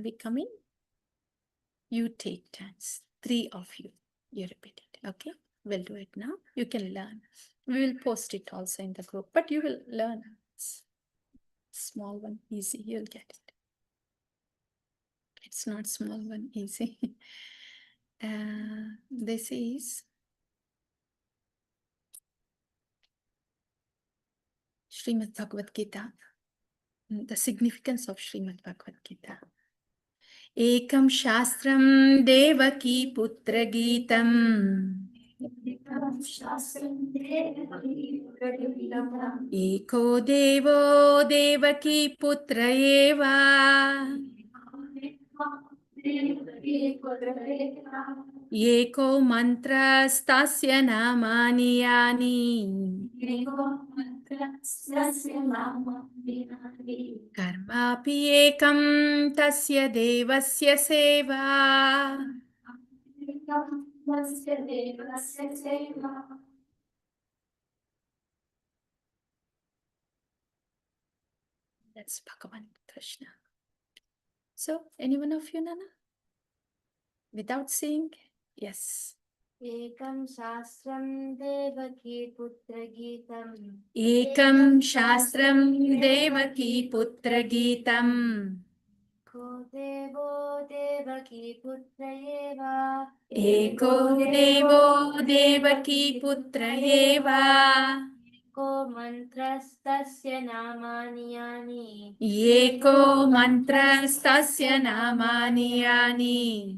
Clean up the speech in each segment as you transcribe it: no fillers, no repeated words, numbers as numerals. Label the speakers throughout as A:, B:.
A: be coming. You take turns. 3 of you. You repeat it. Okay? We'll do it now. You can learn. We will post it also in the group, but you will learn. It's small one, easy. You'll get it. It's not small one, easy. This is Srimad Bhagavad Gita. The significance of Srimad Bhagavad Gita. Ekam Shastram Devaki Putra Gitam. Eko Devo Devaki Putra Eva. Eko Mantrastasya Namani Yani. Karmapi ekam tasya devasya seva. That's Bhagavan Krishna. So, any one of you, Nana? Without saying, yes.
B: Ekam Shastram Devaki Putra Gitam.
A: Ekam Shastram Devaki Putra Gitam.
B: Ko Devo Devaki Putra Eva.
A: Eko Devo Devaki Putra Eva.
B: Ko Mantrastasya Namani Yani.
A: Eko Mantrastasya Namani Yani.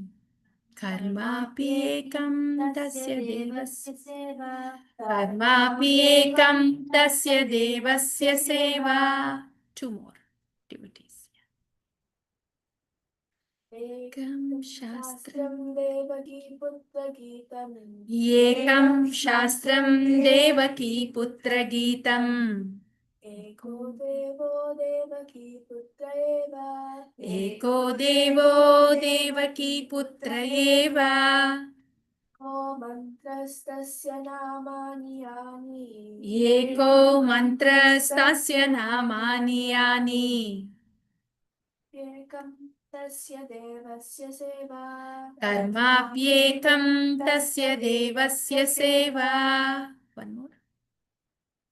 A: Karmapi ekam tasya devasya
B: seva.
A: Karmapi ekam tasya devasya seva. 2 more devotees. Ekam Shastram
B: Devaki Putra Gitam.
A: Ekam Shastram Devaki Putra Gitam.
B: Eko Devo Devaki Putra Eva.
A: Eko Devo Devaki Putra Eva.
B: Ko Mantrastasya Namani Yani.
A: Eko Mantrastasya Namani Yani.
B: Ekam Tasya Devasya Seva.
A: Karmapyekam tasya devasya seva. One more.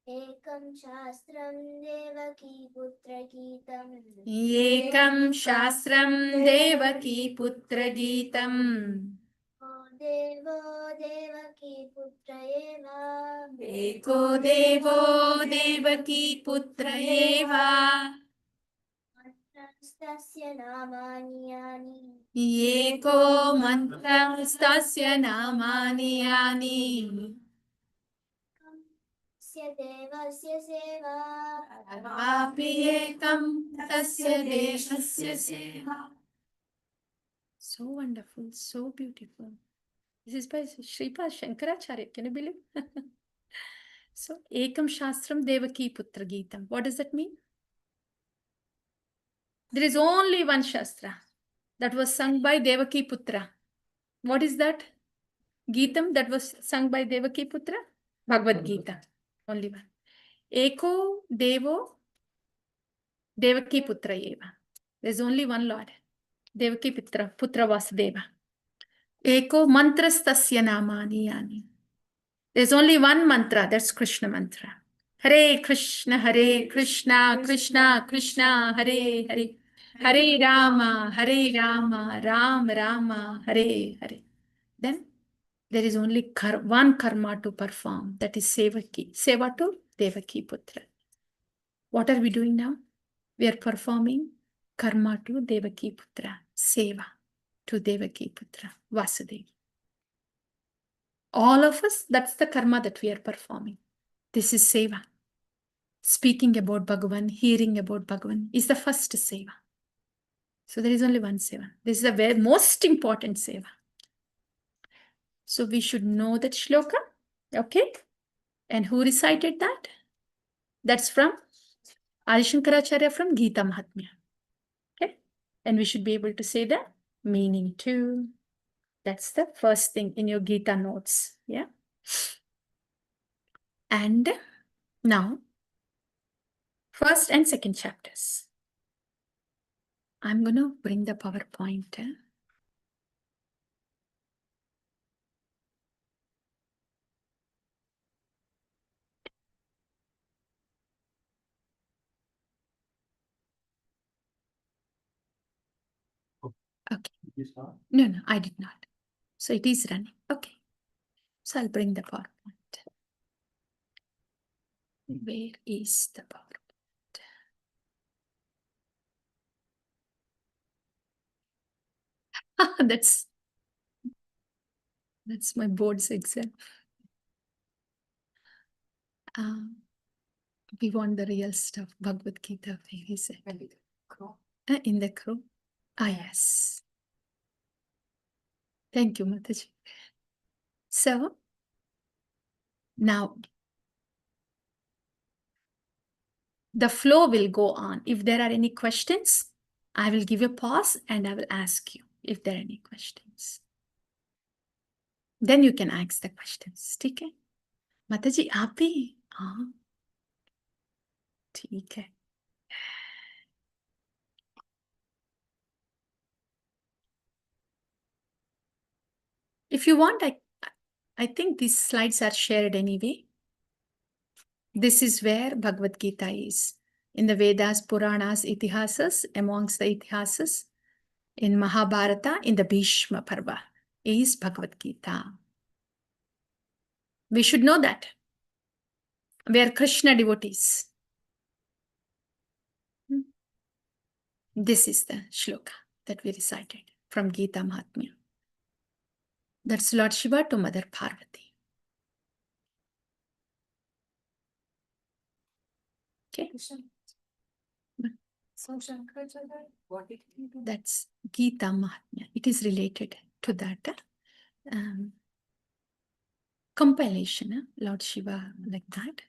B: Ekam Shastram Devaki Putra Gitam.
A: Ekam Shastram Devaki Putra Gitam.
B: Ko Devo Devaki Putra Eva.
A: Eko Devo Devaki Putra Eva.
B: Mantrastasya Namani Yani.
A: Eko Mantrastasya Namani Yani.
B: Tasya Devasya Seva.
A: Karmapyekam tasya devasya seva. So wonderful, so beautiful. This is by Sripad Shankaracharya. Can you believe? So, Ekam Shastram Devaki Putra Gitam. What does that mean? There is only one Shastra that was sung by Devaki Putra. What is that? Gitam that was sung by Devaki Putra? Bhagavad Gita. Only one. Eko Devo Devaki Putra Eva. There is only one Lord. Devaki Putra Vasudeva. Eko Mantrastasya Namani Yani. There's only one mantra, that's Krishna mantra. Hare Krishna, Krishna Krishna, Hare Hare. Hare Rama, Rama Rama, Hare Hare. Then there is only one karma to perform, that is Sevaki. Seva to Devaki Putra. What are we doing now? We are performing karma to Devaki Putra. Seva to Devaki Putra, Vasudeva. All of us, that's the karma that we are performing. This is seva. Speaking about Bhagavan, hearing about Bhagavan is the first seva. So there is only one seva. This is the very most important seva. So we should know that shloka. Okay? And who recited that? That's from Adi Shankaracharya from Gita Mahatmya. Okay? And we should be able to say the meaning too. That's the first thing in your Gita notes. Yeah? And now, first and second chapters. I'm going to bring the PowerPoint. Okay. No, I did not. So it is running. Okay. So I'll bring the PowerPoint. Where is the PowerPoint? That's my board's exam. We want the real stuff. Bhagavad Gita, where is it? In the crow. Yes. Thank you, Mataji. So now the flow will go on. If there are any questions, I will give a pause and I will ask you if there are any questions. Then you can ask the questions. ठीक है? Mataji, आप भी? हाँ. ठीक है. If you want, I think these slides are shared anyway. This is where Bhagavad Gita is. In the Vedas, Puranas, Itihasas, amongst the Itihasas, in Mahabharata, in the Bhishma Parva, is Bhagavad Gita. We should know that. We are Krishna devotees. This is the shloka that we recited from Gita Mahatmya. That's Lord Shiva to Mother Parvati. Okay. That's Gita Mahatmya. It is related to that compilation, Lord Shiva, like that.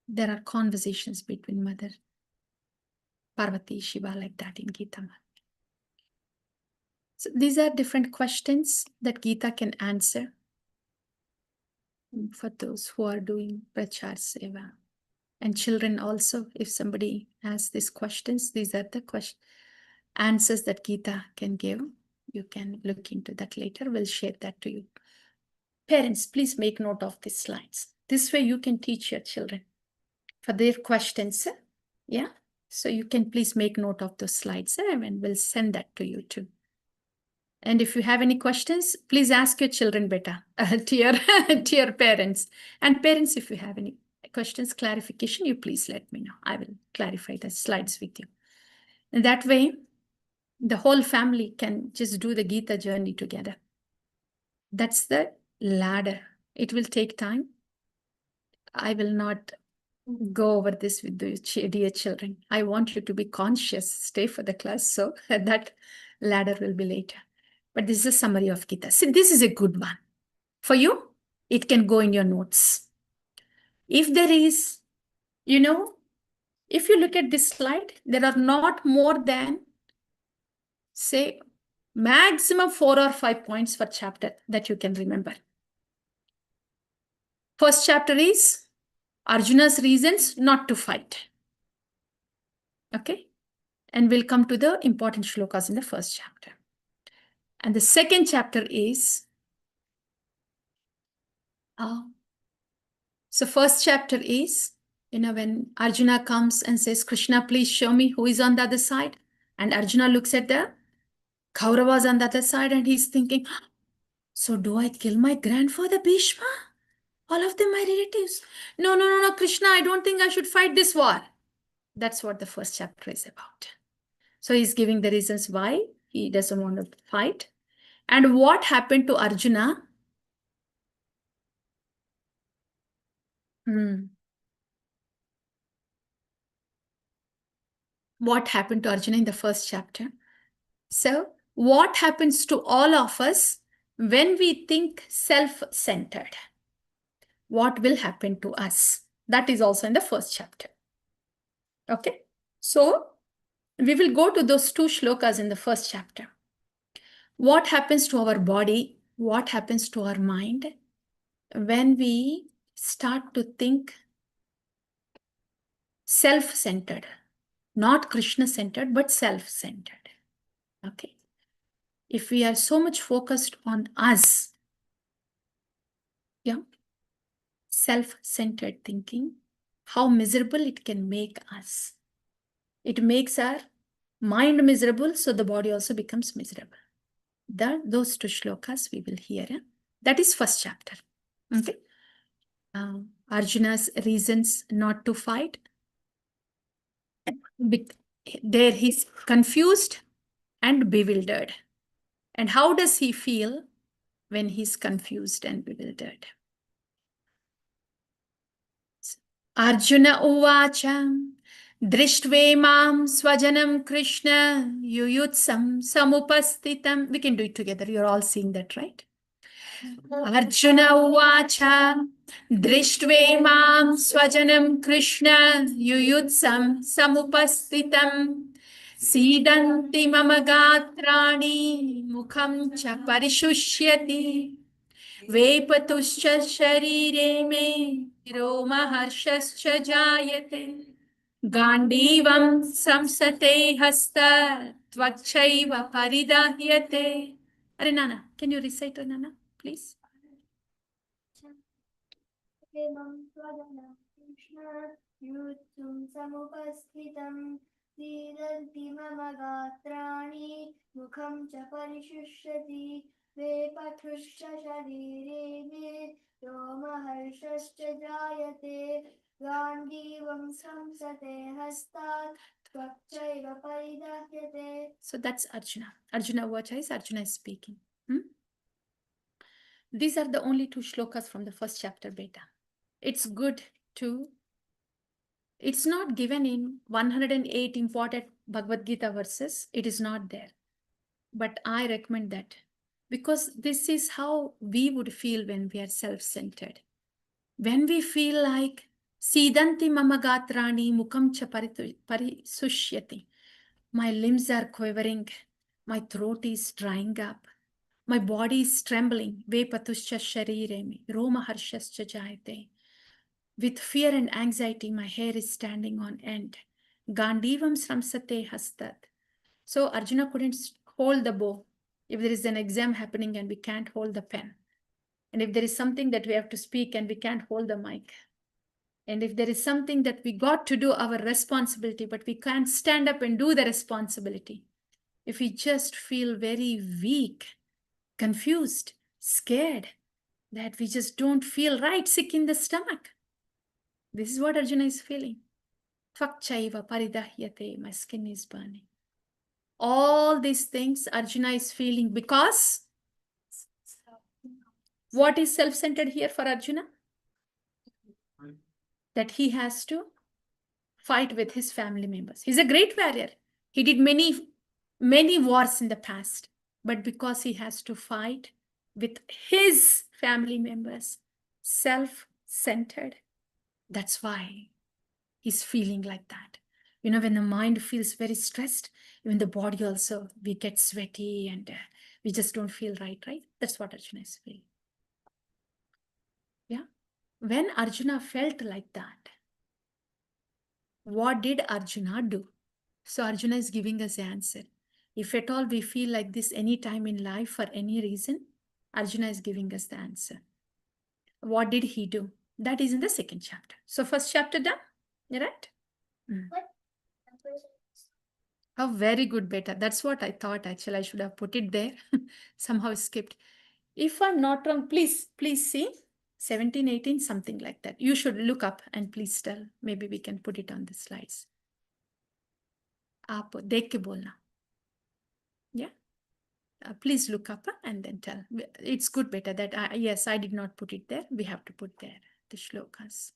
A: There are conversations between Mother Parvati, Shiva, like that in Gita Mahatmya. So these are different questions that Gita can answer for those who are doing Prachar Seva. And children also, if somebody asks these questions, these are the answers that Gita can give. You can look into that later. We'll share that to you. Parents, please make note of these slides. This way you can teach your children for their questions. Yeah. So you can please make note of those slides and we'll send that to you too. And if you have any questions, please ask your children better to your parents. And parents, if you have any questions, clarification, you please let me know. I will clarify the slides with you. And that way, the whole family can just do the Gita journey together. That's the ladder. It will take time. I will not go over this with the dear children. I want you to be conscious, stay for the class, so that ladder will be later. But this is a summary of Gita. See, this is a good one. For you, it can go in your notes. If there is, if you look at this slide, there are not more than, say, maximum 4 or 5 points per chapter that you can remember. First chapter is Arjuna's reasons not to fight. Okay? And we'll come to the important shlokas in the first chapter. And the second chapter is, so first chapter is, when Arjuna comes and says, Krishna, please show me who is on the other side. And Arjuna looks at the Kauravas on the other side and he's thinking, so do I kill my grandfather Bhishma? All of them my relatives. No, Krishna, I don't think I should fight this war. That's what the first chapter is about. So he's giving the reasons why he doesn't want to fight. And what happened to Arjuna? What happened to Arjuna in the first chapter? So what happens to all of us when we think self-centered? What will happen to us? That is also in the first chapter. Okay. So we will go to those 2 shlokas in the first chapter. What happens to our body? What happens to our mind when we start to think self-centered? not Krishna-centered, but self-centered. Okay. If we are so much focused on us, yeah, self-centered thinking, how miserable it can make us. It makes our mind miserable, so the body also becomes miserable. Those two shlokas we will hear. That is first chapter. Okay. Arjuna's reasons not to fight. There he's confused and bewildered. And how does he feel when he's confused and bewildered? Arjuna uvacha drishtve swajanam Krishna yuyutsam samupastitam. We can do it together. You're all seeing that, right? Arjuna uvacha drishtve swajanam Krishna yuyutsam samupastitam Sidanti mama gatrani mukham cha parishushyati Vepatuscha sharire me roma harshascha jayate Gandivam samsate hasta tvachaiva paridahyate. Are Nana, can you recite, Nana, please?
B: Krishna yutum samupasthitam Sidanti mama gatrani mukham cha parishushati Vepatushcha sharire me Roma harshascha jayate Gandivam samsate hastat Tvachaiva paridahyate.
A: So that's Arjuna. Arjuna Vacha is Arjuna is speaking. These are the only two shlokas from the first chapter, beta. It's good to, it's not given in 108 important Bhagavad Gita verses. It is not there. But I recommend that because this is how we would feel when we are self-centered. When we feel like Sidanti mama gatrani mukham cha parisushyati. My limbs are quivering. My throat is drying up. My body is trembling. Vepatuscha shariremi. Roma harshascha jayate. With fear and anxiety, my hair is standing on end. Gandivam sramsate hastat. So Arjuna couldn't hold the bow. If there is an exam happening and we can't hold the pen. And if there is something that we have to speak and we can't hold the mic. And if there is something that we got to do our responsibility, but we can't stand up and do the responsibility. If we just feel very weak, confused, scared, that we just don't feel right, sick in the stomach. This is what Arjuna is feeling. Tvakchaiva paridahyate, my skin is burning. All these things Arjuna is feeling because what is self-centered here for Arjuna? That he has to fight with his family members. He's a great warrior. He did many wars in the past. But because he has to fight with his family members, self-centered, that's why he's feeling like that. You know, when the mind feels very stressed, even the body also, we get sweaty and we just don't feel right? That's what Arjuna is feeling. Yeah. When Arjuna felt like that, what did Arjuna do? So Arjuna is giving us the answer. If at all we feel like this any time in life for any reason, Arjuna is giving us the answer. What did he do? That is in the second chapter. So first chapter done, right?
B: What?
A: Oh, very good, beta. That's what I thought. Actually, I should have put it there. Somehow skipped. If I'm not wrong, please see 17, 18, something like that. You should look up and please tell. Maybe we can put it on the slides. आप देख के बोलना. Yeah. Please look up and then tell. It's good, beta, that yes, I did not put it there. We have to put there the shlokas.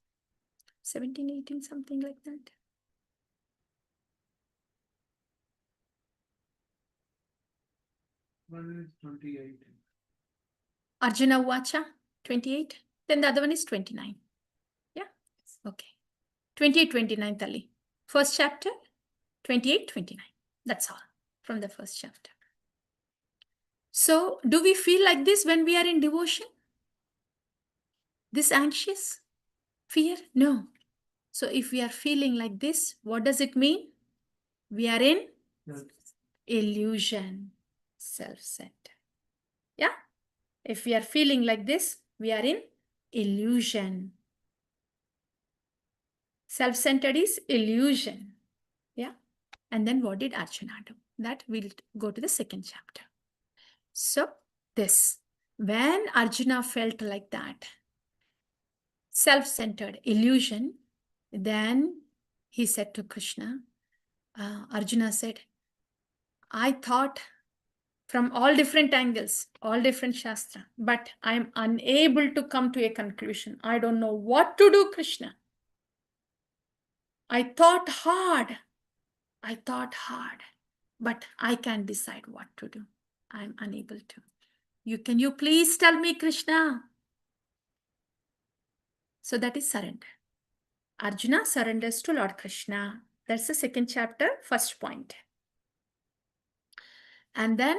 A: 17, 18, something like that.
C: One is 28.
A: Arjuna Vacha, 28. Then the other one is 29. Yeah. Okay. 28, 29, Tali. First chapter, 28, 29. That's all from the first chapter. So do we feel like this when we are in devotion? This anxious? Fear? No. So if we are feeling like this, what does it mean? We are in illusion, self-centered. Yeah? If we are feeling like this, we are in illusion. Self-centered is illusion. Yeah? And then what did Arjuna do? That we'll go to the second chapter. So this, when Arjuna felt like that, self-centered illusion, then he said to Krishna, Arjuna said, I thought from all different angles, all different shastra, but I am unable to come to a conclusion. I don't know what to do, Krishna. I thought hard, but I can't decide what to do. I'm unable to. Can you please tell me, Krishna? So that is surrender. Arjuna surrenders to Lord Krishna. That's the second chapter, first point. And then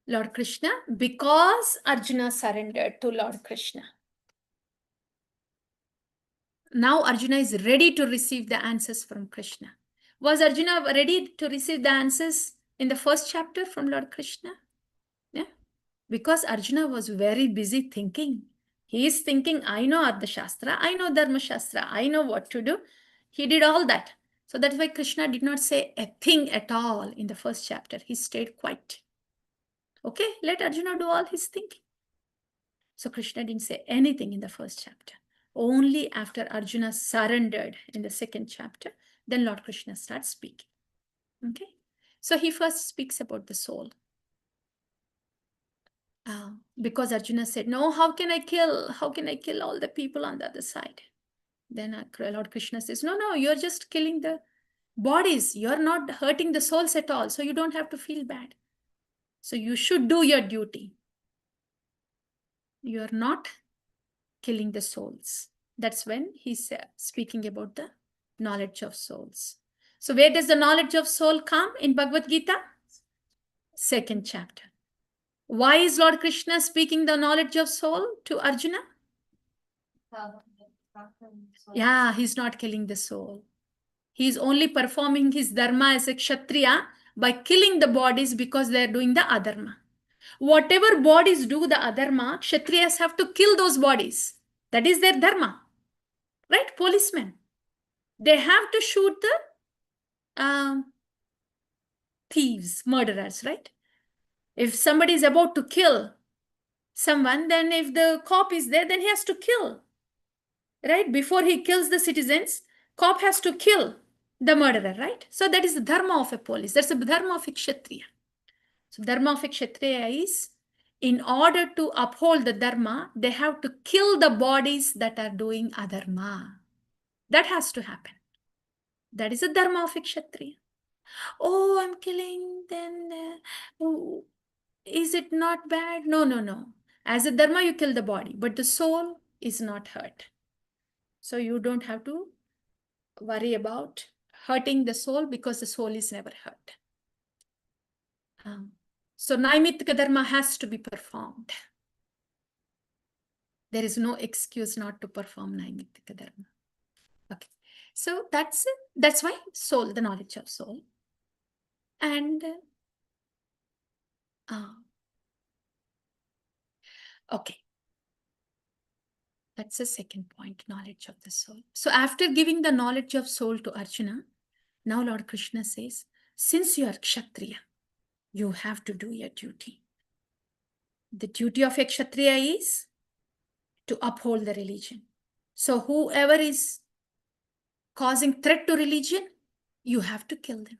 A: Lord Krishna, because Arjuna surrendered to Lord Krishna, now Arjuna is ready to receive the answers from Krishna. Was Arjuna ready to receive the answers in the first chapter from Lord Krishna? Yeah. Because Arjuna was very busy thinking. He is thinking, I know Artha Shastra, I know Dharma Shastra, I know what to do. He did all that. So that's why Krishna did not say a thing at all in the first chapter. He stayed quiet. Okay, let Arjuna do all his thinking. So Krishna didn't say anything in the first chapter. Only after Arjuna surrendered in the second chapter, then Lord Krishna starts speaking. Okay, so he first speaks about the soul. Because Arjuna said, no, how can I kill all the people on the other side? Then Lord Krishna says, no, you're just killing the bodies. You're not hurting the souls at all. So you don't have to feel bad. So you should do your duty. You're not killing the souls. That's when he's speaking about the knowledge of souls. So where does the knowledge of soul come in Bhagavad Gita? Second chapter. Why is Lord Krishna speaking the knowledge of soul to Arjuna? Yeah, he's not killing the soul. He's only performing his dharma as a kshatriya by killing the bodies because they're doing the adharma. Whatever bodies do the adharma, kshatriyas have to kill those bodies. That is their dharma. Right? Policemen. They have to shoot the thieves, murderers, right? If somebody is about to kill someone, then if the cop is there, then he has to kill. Right? Before he kills the citizens, cop has to kill the murderer, right? So that is the dharma of a police. That's the dharma of a kshatriya. So dharma of a kshatriya is, in order to uphold the dharma, they have to kill the bodies that are doing adharma. That has to happen. That is the dharma of a kshatriya. Oh, I'm killing, then is it not bad? No. As a dharma, you kill the body, but the soul is not hurt. So you don't have to worry about hurting the soul because the soul is never hurt. So Naimittika dharma has to be performed. There is no excuse not to perform Naimittika dharma. Okay, so that's it. That's why soul, the knowledge of soul. And okay, that's the second point, knowledge of the soul. So after giving the knowledge of soul to Arjuna, now Lord Krishna says, since you are Kshatriya, you have to do your duty. The duty of a Kshatriya is to uphold the religion. So whoever is causing threat to religion, you have to kill them.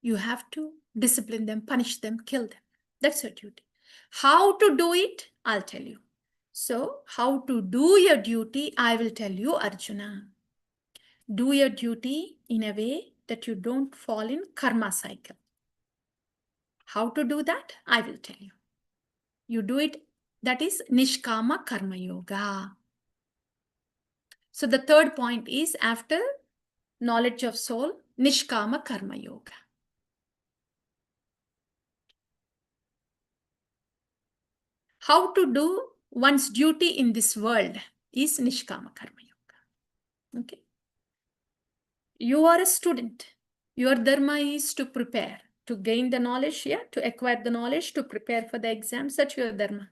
A: You have to discipline them, punish them, kill them. That's your duty. How to do it, I'll tell you. So how to do your duty, I will tell you, Arjuna. Do your duty in a way that you don't fall in karma cycle. How to do that, I will tell you. You do it, that is Nishkama Karma Yoga. So the third point is, after knowledge of soul, Nishkama Karma Yoga. How to do one's duty in this world is Nishkama Karma Yoga. Okay. You are a student. Your dharma is to prepare, to gain the knowledge, yeah, to acquire the knowledge, to prepare for the exams. That's your dharma.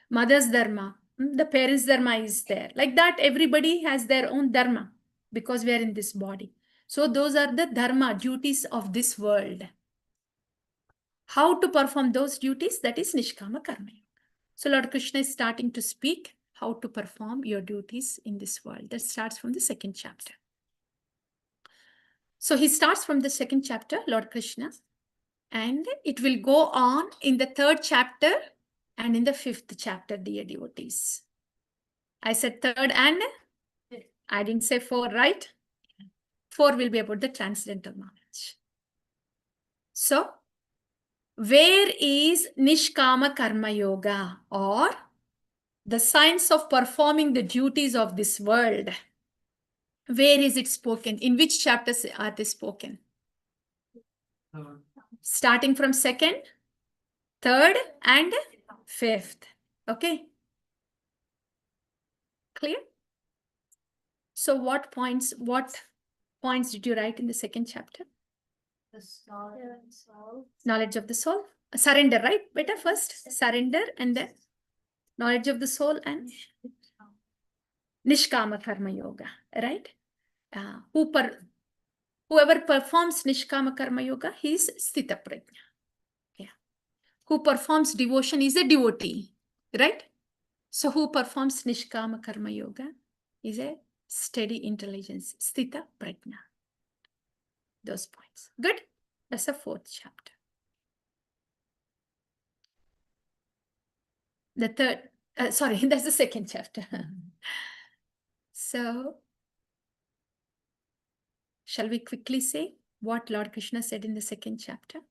A: Mother's dharma, the parents' dharma is there. Like that, everybody has their own dharma because we are in this body. So those are the dharma, duties of this world. How to perform those duties, that is Nishkama Karma Yoga. So Lord Krishna is starting to speak how to perform your duties in this world. That starts from the second chapter. So he starts from the second chapter, Lord Krishna, and it will go on in the third chapter and in the fifth chapter, dear devotees. I said third and I didn't say four, right? Four will be about the transcendental knowledge. So, where is Nishkama Karma Yoga, or the science of performing the duties of this world? Where is it spoken? In which chapters are they spoken? Starting from second, third, and fifth. Okay. Clear? So what points did you write in the second chapter? Knowledge of the soul. Surrender, right? Better first. Surrender and then knowledge of the soul and Nishkama Karma Yoga, right? Whoever performs Nishkama Karma Yoga, he is Sthita Prajna. Yeah. Who performs devotion is a devotee, right? So who performs Nishkama Karma Yoga is a steady intelligence, Sthita Prajna. Those points. Good? That's the fourth chapter. The third, sorry, that's the second chapter. So, shall we quickly say what Lord Krishna said in the second chapter?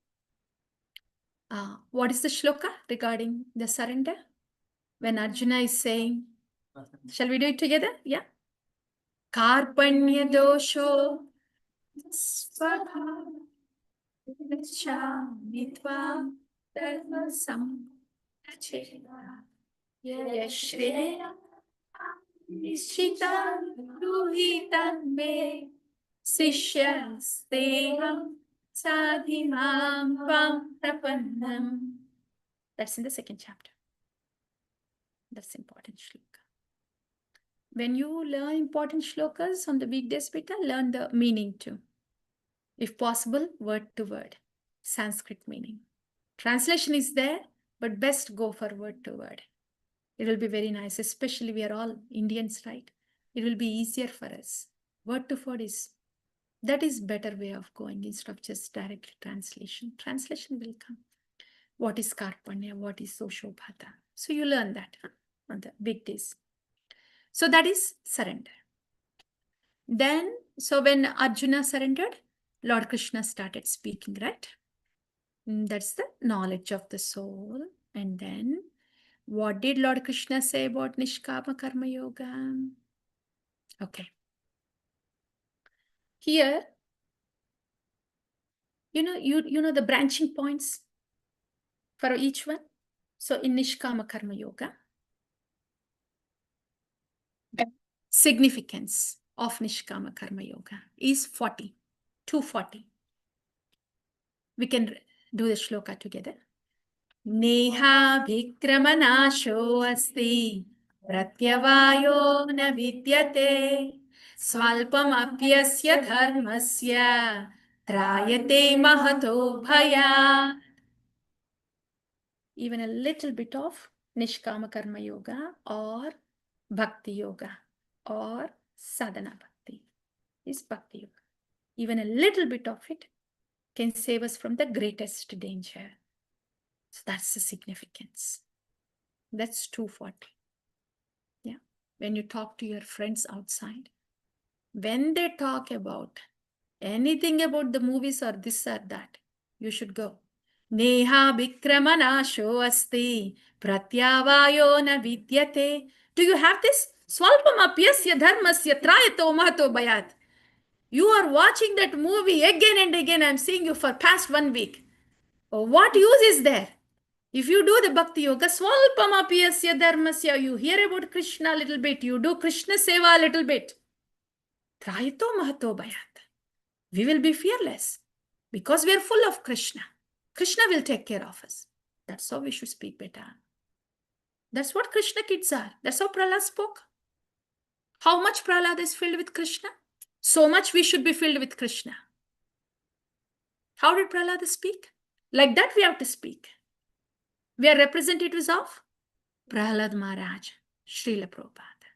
A: What is the shloka regarding the surrender? When Arjuna is saying, shall we do it together? Yeah. Karpanya dosho svabha mitva dharma samachena yashreya nishita ruhitan me sishyasteham sadhimam pam prapannam. That's in the second chapter. That's important shloka. When you learn important shlokas on the weekdays, beta, learn the meaning too. If possible, word to word, Sanskrit meaning. Translation is there, but best go for word to word. It will be very nice, especially we are all Indians, right? It will be easier for us. Word to word that is better way of going instead of just direct translation. Translation will come. What is Karpanya? What is Soshobhata? So you learn that on the big days. So that is surrender. Then, so when Arjuna surrendered, Lord Krishna started speaking, right? That's the knowledge of the soul. And then, what did Lord Krishna say about Nishkama Karma Yoga? Okay. Here, you know the branching points for each one. So in Nishkama Karma Yoga, the significance of Nishkama Karma Yoga is 40, 240. We can do the shloka together. Neha vikramanasho asti pratyavayo na vidyate swalpam apyasya dharmasya trayate mahato bhaya. Even a little bit of Nishkama Karma Yoga or Bhakti Yoga or Sadhana Bhakti is Bhakti Yoga. Even a little bit of it can save us from the greatest danger. So that's the significance. That's 240. Yeah. When you talk to your friends outside, when they talk about anything about the movies or this or that, you should go. Neha vikramanasho asti pratyavayo na vidyate. Do you have this? Swalpam apyasya dharmasya trayato mahato bayat. You are watching that movie again and again. I'm seeing you for past 1 week. What use is there? If you do the Bhakti Yoga, Swalpam apyasya dharmasya, you hear about Krishna a little bit, you do Krishna Seva a little bit. Trayato mahato bayat. We will be fearless. Because we are full of Krishna. Krishna will take care of us. That's how we should speak, beta. That's what Krishna kids are. That's how Prahlad spoke. How much Prahlad is filled with Krishna? So much we should be filled with Krishna. How did Prahlad speak? Like that we have to speak. We are representatives of Prahlad Maharaj, Srila Prabhupada.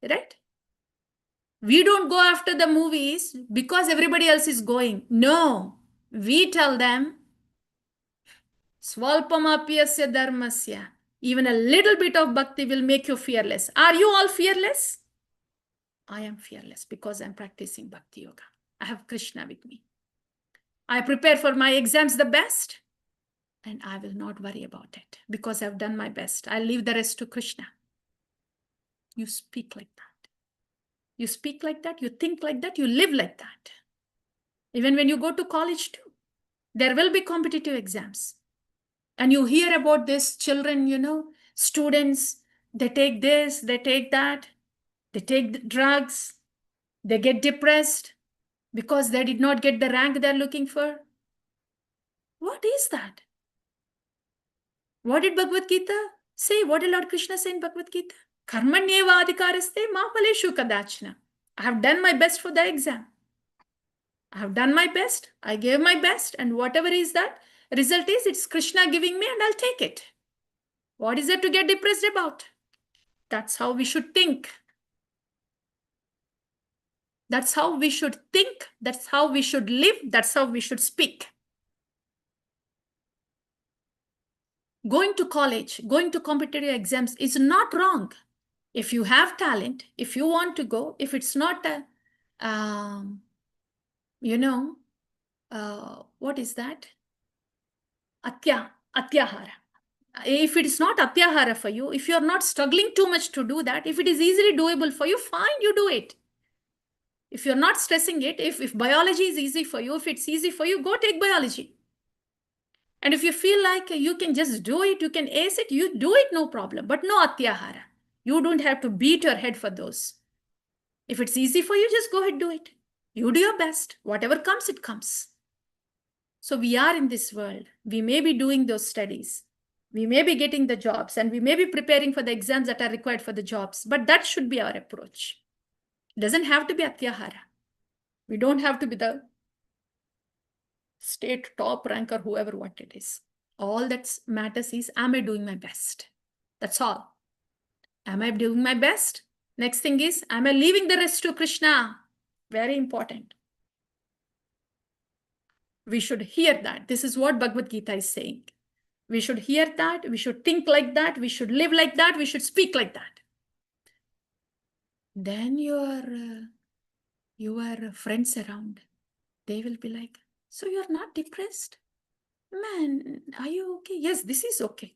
A: Right? We don't go after the movies because everybody else is going. No. We tell them, Swalpamapyasya dharmasya. Even a little bit of bhakti will make you fearless. Are you all fearless? I am fearless because I'm practicing bhakti yoga. I have Krishna with me. I prepare for my exams the best, and I will not worry about it because I've done my best. I'll leave the rest to Krishna. You speak like that. You speak like that, you think like that, you live like that. Even when you go to college too, there will be competitive exams. And you hear about this children, students, they take this, they take that, they take drugs, they get depressed because they did not get the rank they're looking for. What is that? What did Bhagavad Gita say? What did Lord Krishna say in Bhagavad Gita? Karmanyeva adhikaraste ma phaleshu kadachna. I have done my best for the exam. I have done my best. I gave my best. And whatever is that result is, it's Krishna giving me and I'll take it. What is there to get depressed about? That's how we should think. That's how we should think. That's how we should live. That's how we should speak. Going to college, going to competitive exams is not wrong. If you have talent, if you want to go, if it's not what is that? Atyahara. If it is not atyahara for you, if you're not struggling too much to do that, if it is easily doable for you, fine, you do it. If you're not stressing it, if biology is easy for you, if it's easy for you, go take biology. And if you feel like you can just do it, you can ace it, you do it, no problem. But no atyahara. You don't have to beat your head for those. If it's easy for you, just go ahead, do it. You do your best. Whatever comes, it comes. So we are in this world. We may be doing those studies. We may be getting the jobs and we may be preparing for the exams that are required for the jobs. But that should be our approach. It doesn't have to be atyahara. We don't have to be the state top rank or whoever what it is. All that matters is, am I doing my best? That's all. Am I doing my best? Next thing is, am I leaving the rest to Krishna? Very important. We should hear that. This is what Bhagavad Gita is saying. We should hear that. We should think like that. We should live like that. We should speak like that. Then your friends around, they will be like, so you're not depressed? Man, are you okay? Yes, this is okay.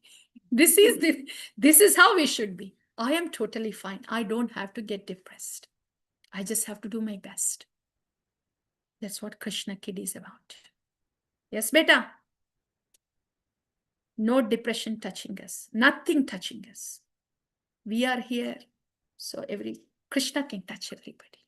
A: This is how we should be. I am totally fine. I don't have to get depressed. I just have to do my best. That's what Krishna Kid is about. Yes, beta. No depression touching us. Nothing touching us. We are here. So Krishna can touch everybody.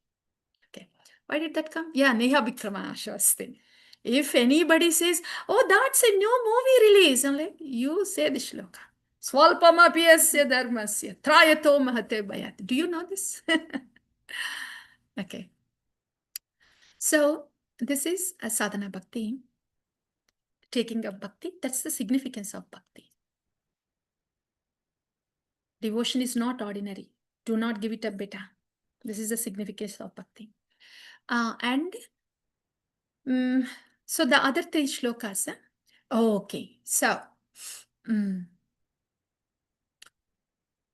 A: Okay. Why did that come? Yeah, Neha Vikrama Ashwastin. If anybody says, oh, that's a new movie release, I'm like, you say the shloka. Swalpamapyasya dharmasya trayato mahate bhayat. Do you know this? Okay. So this is a sadhana bhakti. Taking up bhakti, that's the significance of bhakti. Devotion is not ordinary. Do not give it up, beta. This is the significance of bhakti. So the other three shlokas. Okay, so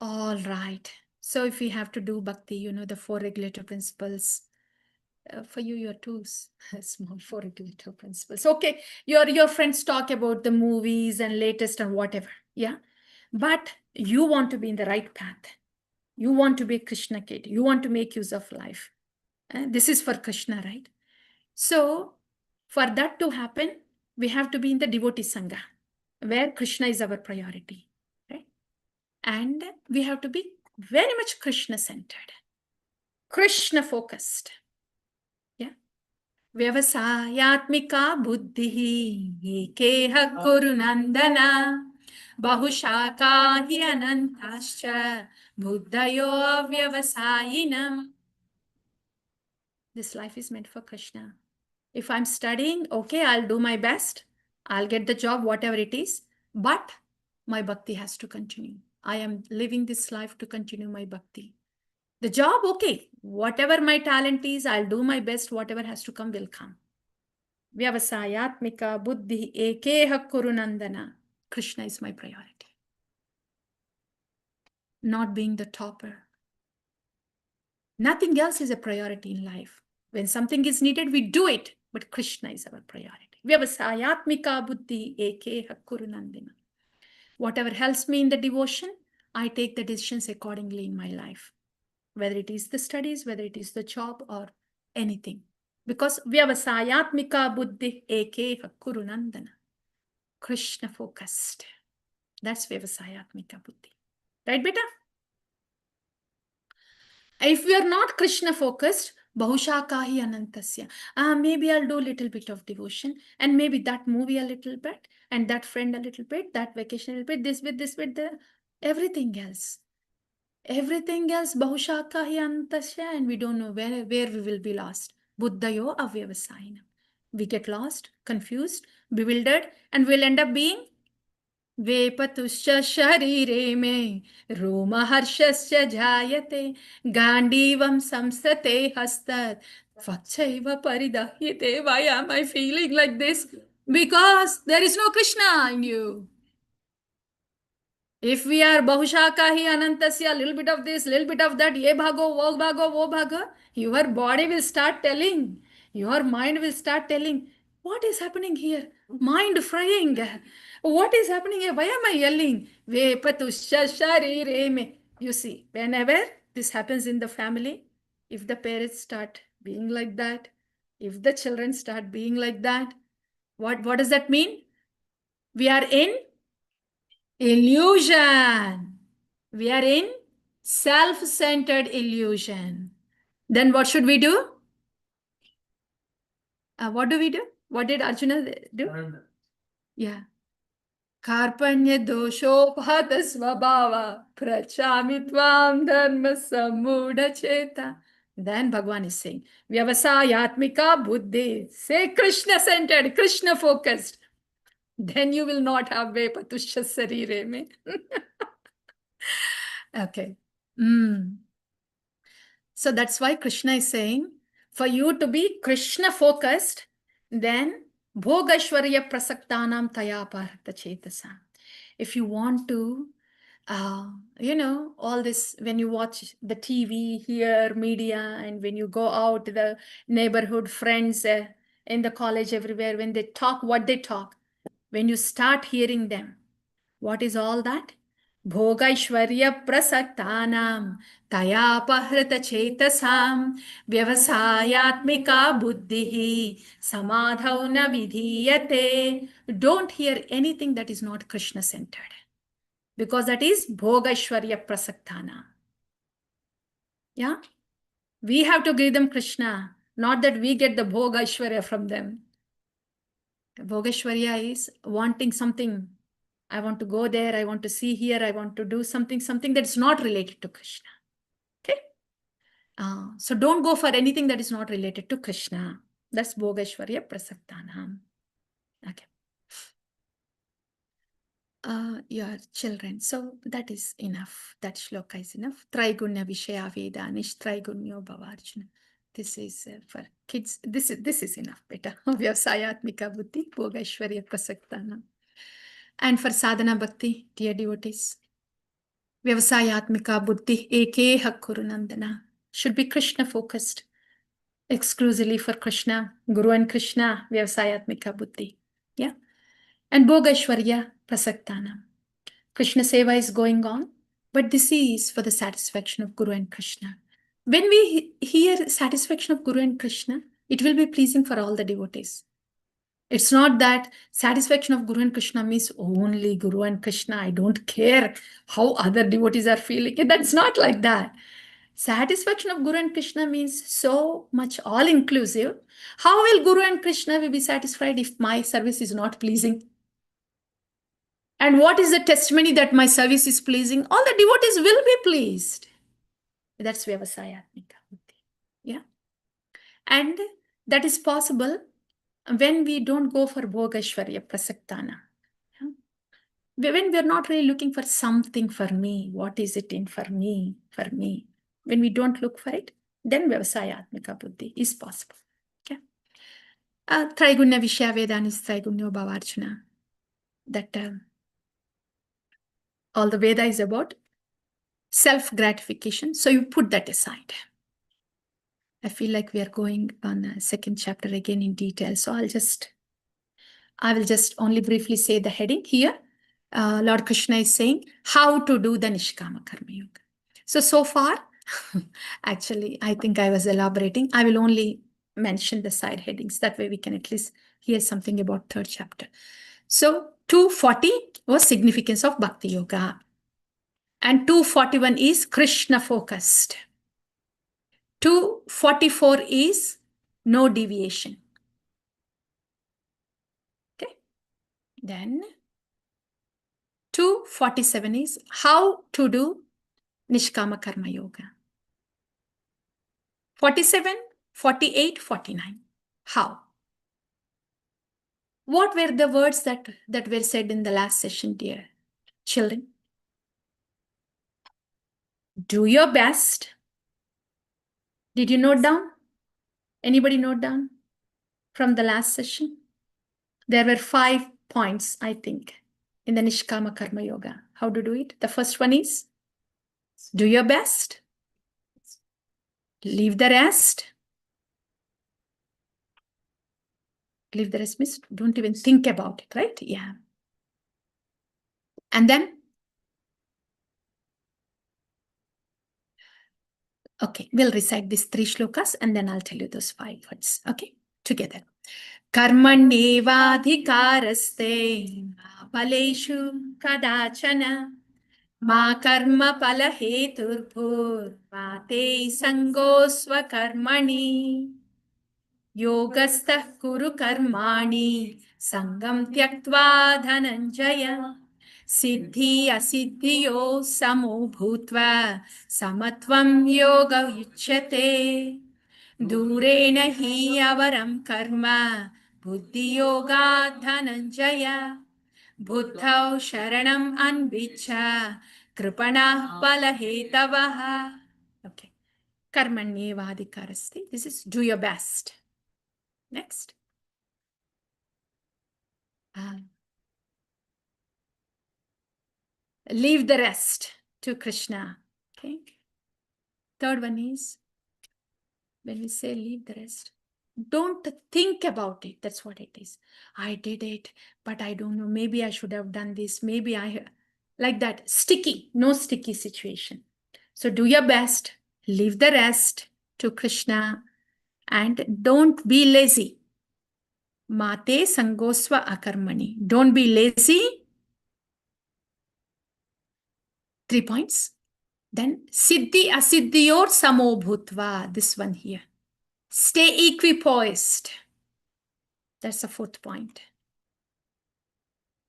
A: all right. So if we have to do bhakti, the four regulative principles. For you, you're too small for regulative principles. Okay, your friends talk about the movies and latest and whatever. Yeah, but you want to be in the right path. You want to be a Krishna kid. You want to make use of life. This is for Krishna, right? So for that to happen, we have to be in the devotee sangha, where Krishna is our priority, right? And we have to be very much Krishna centered, Krishna focused. Yeah. Vyavasayatmika buddhihi ekeha kuru nandana bahushaka hi anantascha buddhayo vyavasayinam. This life is meant for Krishna. If I'm studying, okay, I'll do my best. I'll get the job, whatever it is. But my bhakti has to continue. I am living this life to continue my bhakti. The job, okay, whatever my talent is, I'll do my best. Whatever has to come will come. Vyavasayatmika buddhi ekeha kurunandana. Krishna is my priority. Not being the topper. Nothing else is a priority in life. When something is needed, we do it. But Krishna is our priority. Vyavasayatmika buddhi ekeha kurunandana. Whatever helps me in the devotion, I take the decisions accordingly in my life. Whether it is the studies, whether it is the job or anything. Because Vyavasayatmika buddhi ekeha kurunandana. Krishna focused. That's Vyavasayatmika buddhi. Right, beta? If we are not Krishna focused, Bahushakahi Anantasya. Maybe I'll do a little bit of devotion, and maybe that movie a little bit, and that friend a little bit, that vacation a little bit, this bit, everything else. Everything else, Bahushakahi Anantasya, and we don't know where we will be lost. Buddhayo avyavasayinam. We get lost, confused, bewildered, and we'll end up being वेपतुश्च शरीरे मे रोमहर्षश्च जायते गांडीवं संसते हस्तत् वक्षैव परिदह्यते. Why am I feeling like this? Because there is no Krishna in you. If we are Bahushakahi Anantasya, little bit of this, little bit of that, ye bhago, wo bhago, your body will start telling, your mind will start telling, what is happening here? Mind frying. What is happening here? Why am I yelling? Vepatusha sharire me. You see, whenever this happens in the family, if the parents start being like that, if the children start being like that, what does that mean? We are in illusion. We are in self-centered illusion. Then what should we do? What do we do? What did Arjuna do? Yeah. Karpanya doshopahata svabhava prachami tvam dharma samudha cheta. Then Bhagwan is saying, Vyavasayatmika buddhi. Say Krishna-centered, Krishna-focused. Then you will not have Vepatusha sarire me. Okay. So that's why Krishna is saying, for you to be Krishna-focused, then Bhogashwarya prasaktanam tayaparta chetasa. If you want to, all this, when you watch the TV, hear media, and when you go out to the neighborhood, friends, in the college, everywhere, when they talk, what they talk, when you start hearing them, what is all that? Bhogaishwarya prasaktanam tayapahrita chetasam vyavasayatmika buddhihi samadhau na vidhiyate. Don't hear anything that is not Krishna-centered, because that is Bhogaishwarya prasaktanam. Yeah? We have to give them Krishna, not that we get the Bhogaishwarya from them. Bhogaishwarya is wanting something. I want to go there, I want to see here, I want to do something that's not related to Krishna. Okay? So don't go for anything that is not related to Krishna. That's Bhogashwarya Prasaktanam. Okay. Your children. So that is enough. That shloka is enough. Traigunya Vishaya Veda Nishtraigunyo Bhavarjuna. This is for kids. This is enough, beta. Vyavasayatmika buddhi Bhogashwarya Prasaktanam. And for sadhana bhakti, dear devotees, Vyavasayatmika buddhi ekeha kurunandana should be Krishna focused, exclusively for Krishna, Guru and Krishna, Vyavasayatmika buddhi. Yeah. And Bhogashwarya prasaktanam. Krishna seva is going on, but this is for the satisfaction of Guru and Krishna. When we hear satisfaction of Guru and Krishna, it will be pleasing for all the devotees. It's not that satisfaction of Guru and Krishna means only Guru and Krishna. I don't care how other devotees are feeling. That's not like that. Satisfaction of Guru and Krishna means so much all-inclusive. How will Guru and Krishna will be satisfied if my service is not pleasing? And what is the testimony that my service is pleasing? All the devotees will be pleased. That's Vyavasayatmika Buddhi. Yeah. And that is possible when we don't go for Bhogashvarya Prasaktana. When we're not really looking for something for me, what is it in for me, for me? When we don't look for it, then Vyavasayatmika Buddhi is possible. Okay. Traigunya Vishya Vedanis Traigunya Bhavarjuna. That all the Veda is about self-gratification. So you put that aside. I feel like we are going on a second chapter again in detail. So I will just only briefly say the heading here. Lord Krishna is saying how to do the Nishkama Karma Yoga. So far, actually, I think I was elaborating. I will only mention the side headings. That way we can at least hear something about third chapter. So 240 was significance of Bhakti Yoga. And 241 is Krishna focused. 244 is no deviation. Okay. Then 247 is how to do Nishkama Karma Yoga. 47, 48, 49. How? What were the words that were said in the last session, dear children? Do your best. Did you note down? Anybody note down from the last session? There were 5 points, I think, in the Nishkama Karma Yoga. How to do it? The first one is do your best. Leave the rest. Leave the rest means don't even think about it, right? Yeah. And then, okay, we'll recite these 3 shlokas and then I'll tell you those 5 words. Okay, together. Karmanyevadhikaraste paleshu kadachana ma karma palaheturpur ma te sangosva karmani yogastha kuru karmani sangam tyaktva dhananjaya siddhi asiddhiyo samo bhutva samatvam yoga uchyate Durena hi avaram karma buddhi yoga dhananjaya buddhau sharanam anvicha kripana palahetavaha. Okay. Karmanyevadhikarasti. This is do your best. Next. Leave the rest to Krishna. Okay. Third one is when we say leave the rest, don't think about it. That's what it is. I did it, but I don't know. Maybe I should have done this. Maybe like that. Sticky, no sticky situation. So do your best. Leave the rest to Krishna and don't be lazy. Mate sangosva akarmani. Don't be lazy. 3 points. Then siddhi asiddhiyor samo bhutva. This one here. Stay equipoised. That's the 4th point.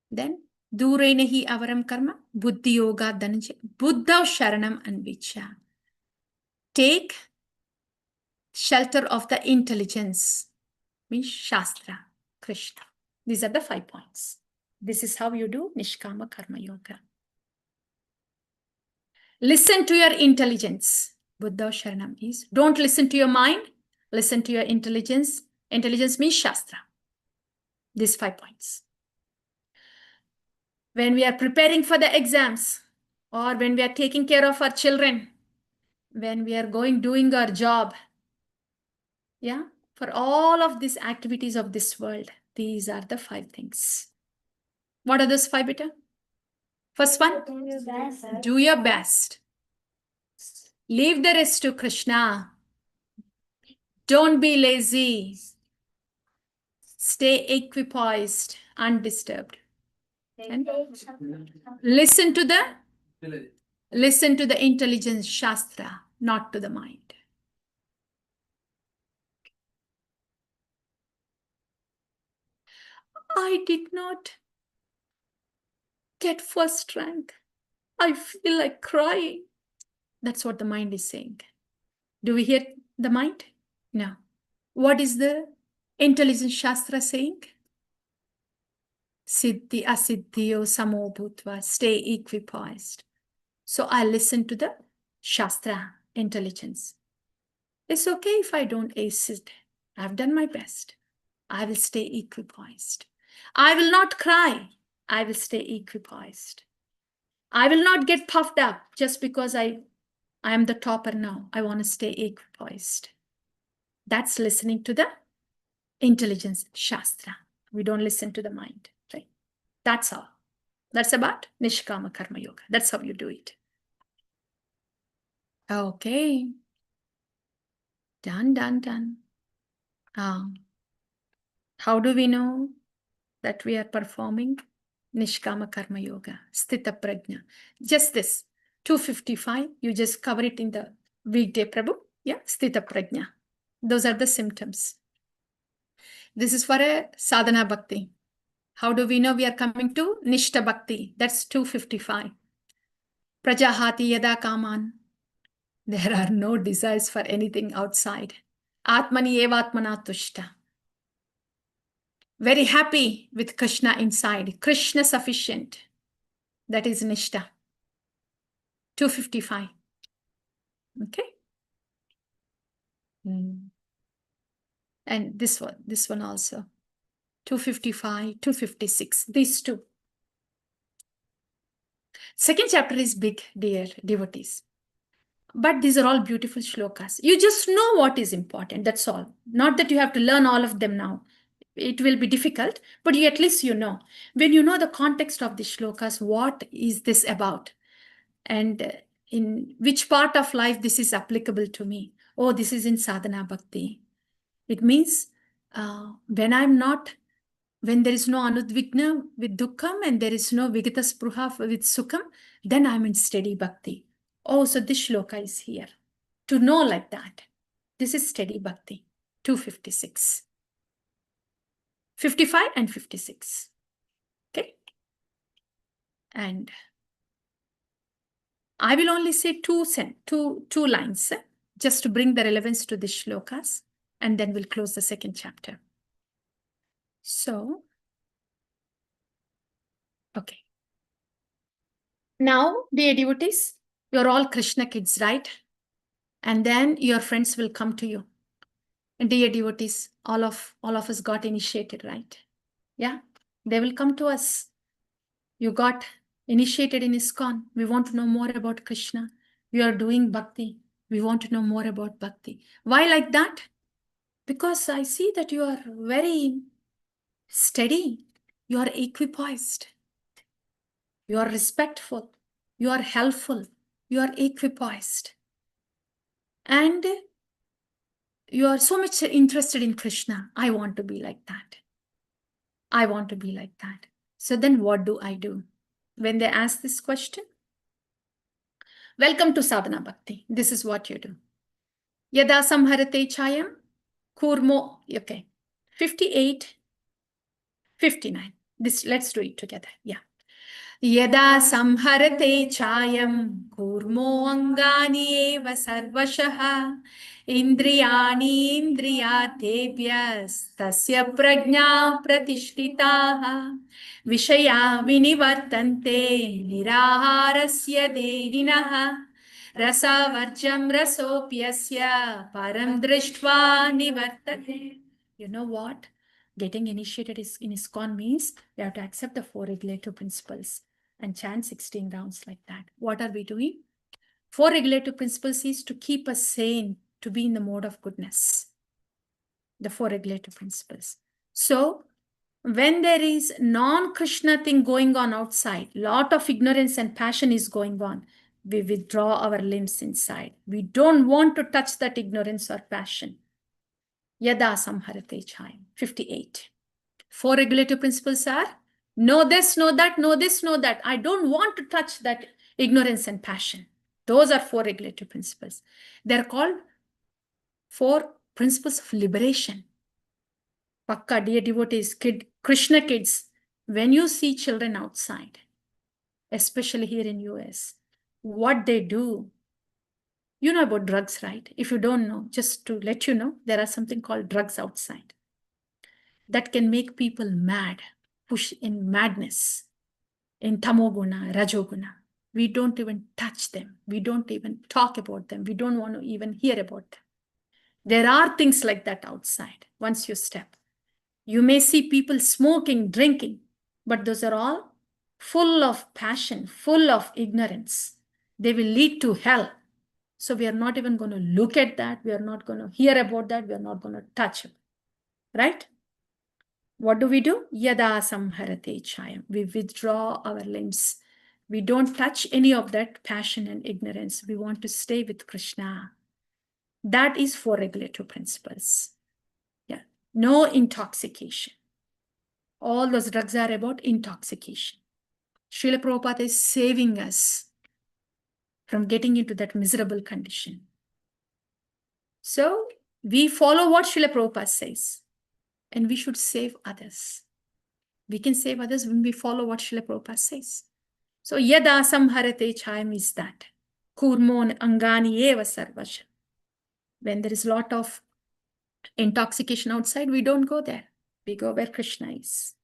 A: Then durena hi avaram karma buddhi yoga dhananjaya buddha sharanam anvicha. Take shelter of the intelligence, means Shastra, Krishna. These are the 5 points. This is how you do Nishkama Karma Yoga. Listen to your intelligence. Buddha Sharanam is, don't listen to your mind, listen to your intelligence. Intelligence means Shastra. These 5 points. When we are preparing for the exams, or when we are taking care of our children, when we are doing our job, yeah, for all of these activities of this world, these are the 5 things. What are those 5, beta? First one, do your best. Leave the rest to Krishna. Don't be lazy. Stay equipoised, undisturbed. And listen to the intelligence Shastra. not to the mind. I did not get first rank. I feel like crying. That's what the mind is saying. Do we hear the mind? No. What is the intelligence Shastra saying? Siddhi asiddhiyo samo bhutva, stay equipoised. So I listen to the Shastra intelligence. It's okay if I don't ace it. I've done my best. I will stay equipoised. I will not cry. I will stay equipoised. I will not get puffed up just because I am the topper now. I want to stay equipoised. That's listening to the intelligence Shastra. We don't listen to the mind. Right? That's all. That's about Nishkama Karma Yoga. That's how you do it. Okay. Done. How do we know that we are performing Nishkama Karma Yoga, Sthita Prajna? Just this, 255, you just cover it in the weekday, Prabhu. Yeah, Sthita Prajna. Those are the symptoms. This is for a sadhana bhakti. How do we know we are coming to Nishta Bhakti? That's 255. Prajahati yada kaman. There are no desires for anything outside. Atmani evatmana tushta. Very happy with Krishna inside. Krishna sufficient. That is Nishta. 255. Okay. And this one also. 255, 256. These two. Second chapter is big, dear devotees. But these are all beautiful shlokas. You just know what is important. That's all. Not that you have to learn all of them now. It will be difficult, but at least you know. When you know the context of the shlokas, what is this about? And in which part of life this is applicable to me? Oh, this is in sadhana bhakti. It means when there is no anudvigna with dukkham and there is no vigita spruha with sukham, then I'm in steady bhakti. Oh, so this shloka is here. To know like that. This is steady bhakti. 256. 55 and 56. Okay. And I will only say two lines just to bring the relevance to the shlokas, and then we'll close the second chapter. So, okay. Now, dear devotees, you're all Krishna kids, right? And then your friends will come to you. And dear devotees, all of us got initiated, right? Yeah, they will come to us. You got initiated in ISKCON. We want to know more about Krishna. We are doing bhakti. We want to know more about bhakti. Why like that? Because I see that you are very steady. You are equipoised. You are respectful. You are helpful. You are equipoised. And you are so much interested in Krishna. I want to be like that. I want to be like that. So then what do I do? When they ask this question, welcome to sadhana bhakti. This is what you do. Yada samharate chayam kurmo. Okay. 58, 59. Let's do it together. Yeah. Yada samharate chayam kurmo angani eva sarvashaha indriyani indriyatebhyas tasya prajna pratishtitaha vishaya vinivartante niraharasya devinaha rasavarjam rasopyasya param drishtva nivartate. You know what? Getting initiated in ISKCON means we have to accept the 4 regulative principles and chant 16 rounds like that. What are we doing? 4 regulative principles is to keep us sane, to be in the mode of goodness. The 4 regulative principles. So, when there is non-Krishna thing going on outside, lot of ignorance and passion is going on, we withdraw our limbs inside. We don't want to touch that ignorance or passion. Yada samharate chayam. 58. 4 regulative principles are know this, know that, know this, know that. I don't want to touch that ignorance and passion. Those are 4 regulative principles. They're called 4 principles of liberation. Pakka, dear devotees, Krishna kids, when you see children outside, especially here in US, what they do, you know about drugs, right? If you don't know, just to let you know, there are something called drugs outside that can make people mad, push in madness, in tamoguna, rajoguna. We don't even touch them. We don't even talk about them. We don't want to even hear about them. There are things like that outside once you step. You may see people smoking, drinking, but those are all full of passion, full of ignorance. They will lead to hell. So we are not even going to look at that. We are not going to hear about that. We are not going to touch it. Right? What do? Yada samharate chayam. We withdraw our limbs. We don't touch any of that passion and ignorance. We want to stay with Krishna. That is 4 regulative principles. Yeah. No intoxication. All those drugs are about intoxication. Srila Prabhupada is saving us from getting into that miserable condition. So we follow what Srila Prabhupada says, and we should save others. We can save others when we follow what Srila Prabhupada says. So yada samharate chayam is that. Kurmon angani eva sarvasha. When there is a lot of intoxication outside, we don't go there. We go where Krishna is.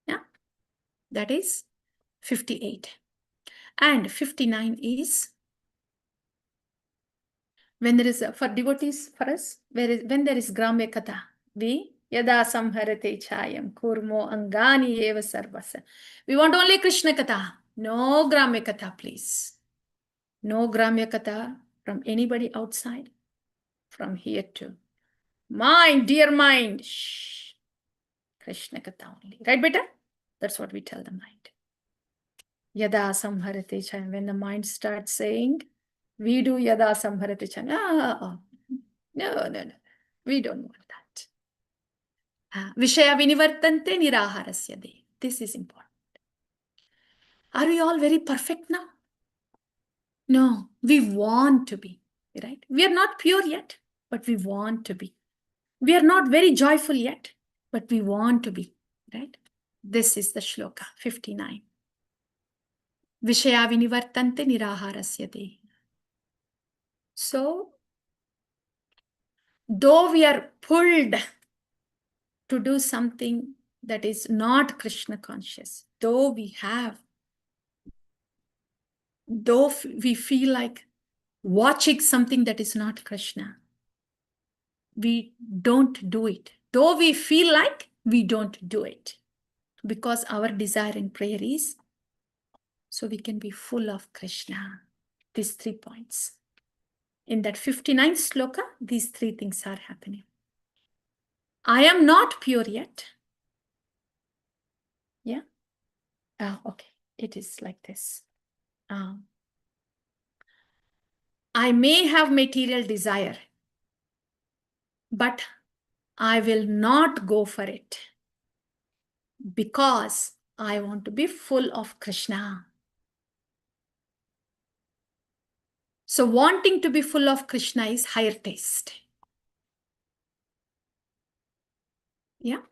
A: Yeah, that is 58. And 59 is when there is, for devotees, for us, when there is Gramya Katha, we yada samharate chayam kurmo angani eva sarvasa. We want only Krishna Katha. No Gramya Katha, please. No Gramya Katha from anybody outside. From here too. Mind, dear mind. Shh. Krishna Katha only. Right, beta? That's what we tell the mind. Yada samharate chayam. When the mind starts saying, we do yada samharate chayam. No. We don't want that. Vishaya vinivartante niraharasya de. This is important. Are we all very perfect now? No, we want to be, right? We are not pure yet, but we want to be. We are not very joyful yet, but we want to be, right? This is the shloka, 59. Vishaya vinivartante niraharasya de. So, though we are pulled to do something that is not Krishna conscious, though we feel like watching something that is not Krishna, we don't do it. Though we feel like, we don't do it. Because our desire and prayer is so we can be full of Krishna. These 3 points. In that 59th sloka, these 3 things are happening. I am not pure yet. Yeah. Okay. It is like this. I may have material desire, but I will not go for it because I want to be full of Krishna. So wanting to be full of Krishna is higher taste. Yeah.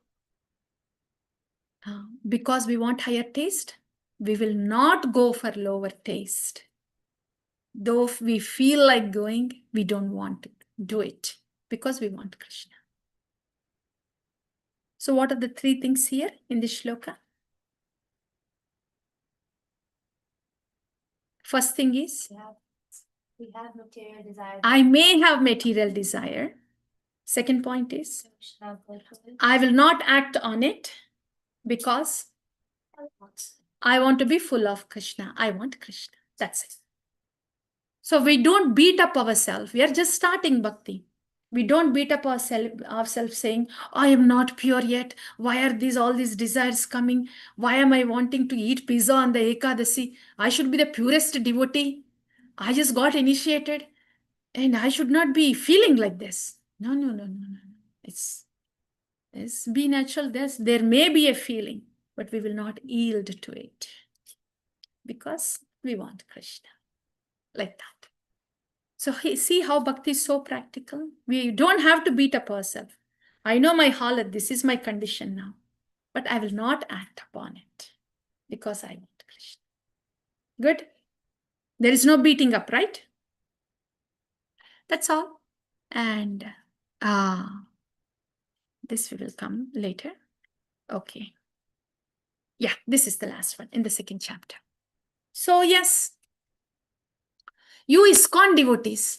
A: Because we want higher taste, we will not go for lower taste. Though if we feel like going, we don't want to do it because we want Krishna. So what are the 3 things here in this shloka? First thing is,
B: We have material desire.
A: I may have material desire. Second point is, I will not act on it because I want to be full of Krishna. I want Krishna. That's it. So we don't beat up ourselves. We are just starting bhakti. We don't beat up ourselves saying, I am not pure yet. Why are all these desires coming? Why am I wanting to eat pizza on the Ekadasi? I should be the purest devotee. I just got initiated and I should not be feeling like this. No. It's be natural. There may be a feeling, but we will not yield to it because we want Krishna. like that. So see how bhakti is so practical. We don't have to beat up ourselves. I know my halat, this is my condition now, but I will not act upon it because I want Krishna. Good. There is no beating up, right? That's all. And this will come later. Okay. Yeah, this is the last one in the second chapter. So yes, you ISKCON devotees,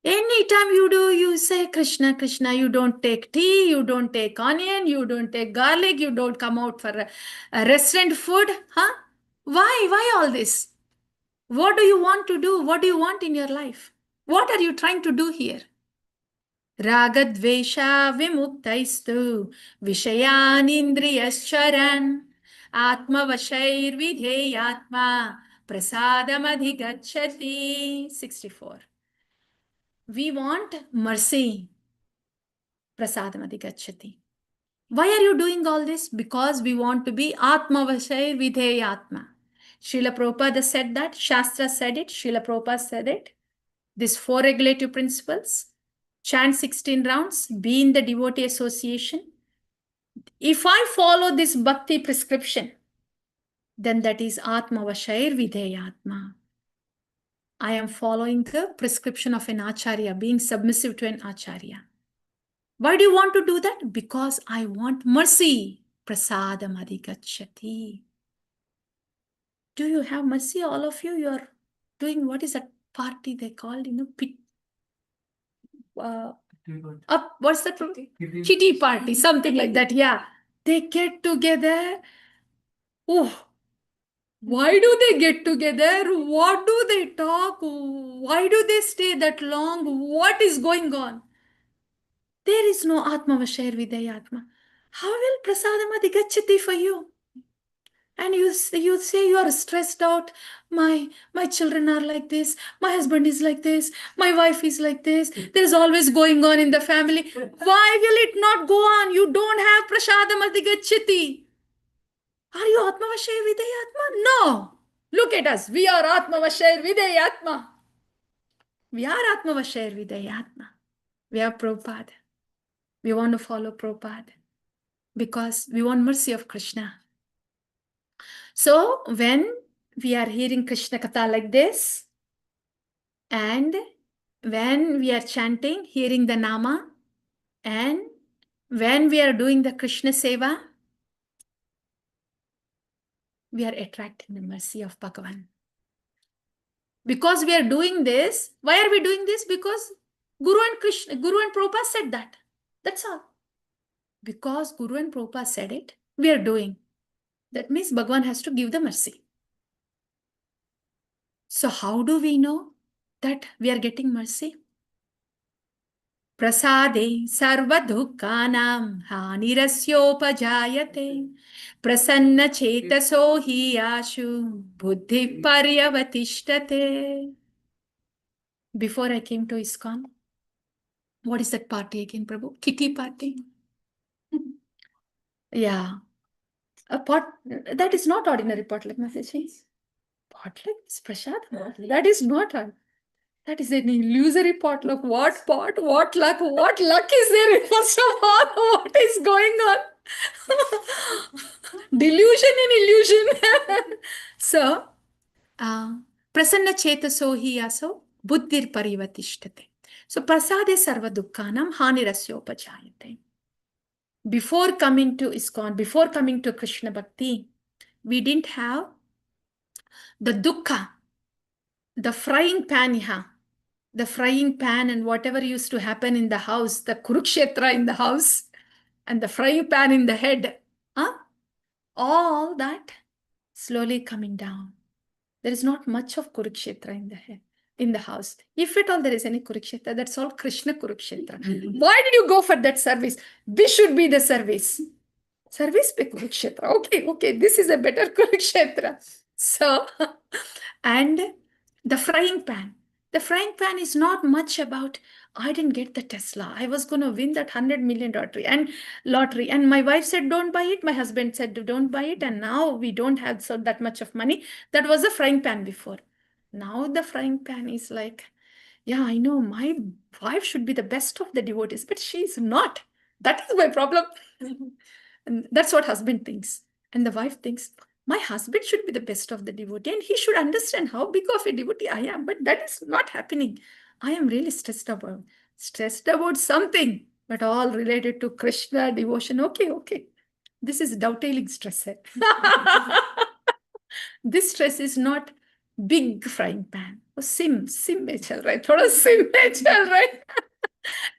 A: anytime you say Krishna, Krishna, you don't take tea, you don't take onion, you don't take garlic, you don't come out for a restaurant food. Huh? Why all this? What do you want to do? What do you want in your life? What are you trying to do here? Ragadvesha vimuktaistu vishayanindriyascharan atmavashair vidheyatma prasadamadigadchati. 64. We want mercy. Prasadamadigadchati. Why are you doing all this? Because we want to be atmavashair vidheyatma. Srila Prabhupada said that. Shastra said it. Srila Prabhupada said it. These 4 regulative principles. Chant 16 rounds, be in the devotee association. If I follow this bhakti prescription, then that is Atma Vashair Videyatma. I am following the prescription of an Acharya, being submissive to an Acharya. Why do you want to do that? Because I want mercy. Prasadam adhigacchati. Do you have mercy, all of you? You are doing, what is that party they called, what's that? Kitty party, something like that. Yeah. They get together. Oh, why do they get together? What do they talk? Why do they stay that long? What is going on? There is no Atma Vashair Vidayatma. How will Prasadam Adhigacchati for you? And you say you are stressed out. My children are like this. My husband is like this. My wife is like this. There's always going on in the family. Why will it not go on? You don't have Prasadam Adhigacchati. Are you Atma Vashair Vidayatma? No. Look at us. We are Atma Vashair Vidayatma. We are Atma Vashair Vidayatma. We are Prabhupada. We want to follow Prabhupada because we want mercy of Krishna. So when we are hearing Krishna Katha like this, and when we are chanting, hearing the Nama, and when we are doing the Krishna Seva, we are attracting the mercy of Bhagavan. Because we are doing this, why are we doing this? Because Guru and Prabhupada said that. That's all. Because Guru and Prabhupada said it, we are doing. That means Bhagavan has to give the mercy. So how do we know that we are getting mercy? Prasade sarva dukkanam hanirasyopajayate prasanna chetaso hi ashu buddhi paryavatishtate. Before I came to ISKCON, what is that party again, Prabhu? Kitty party? Yeah. A pot, that is not ordinary potluck messages. Potluck is prasad. That is not a, that is an illusory potluck. What pot? What luck? What luck is there? First of all, what is going on? Delusion and illusion. So, prasanna chetaso hi aso buddhir parivatishtate. So, prasade sarva dukkhanam hanirasyopajayate. Before coming to ISKCON, before coming to Krishna Bhakti, we didn't have the dukkha, the frying pan, the frying pan and whatever used to happen in the house, the Kurukshetra in the house, and the frying pan in the head, all that slowly coming down. There is not much of Kurukshetra in the head, in the house. If at all there is any Kurukshetra, that's all Krishna Kurukshetra. Why did you go for that service? This should be the service. Service pe Kurukshetra. Okay, this is a better Kurukshetra. So, and the frying pan. The frying pan is not much about, I didn't get the Tesla. I was going to win that 100 million lottery. And my wife said, don't buy it. My husband said, don't buy it. And now we don't have that much of money. That was a frying pan before. Now the frying pan is like, yeah, I know my wife should be the best of the devotees, but she's not. That is my problem. And that's what husband thinks. And the wife thinks, my husband should be the best of the devotee and he should understand how big of a devotee I am. But that is not happening. I am really stressed about something, but all related to Krishna devotion. Okay. This is dovetailing stress. This stress is not big frying pan. Sim mein chal raha hai. Thoda sim mein chal raha hai.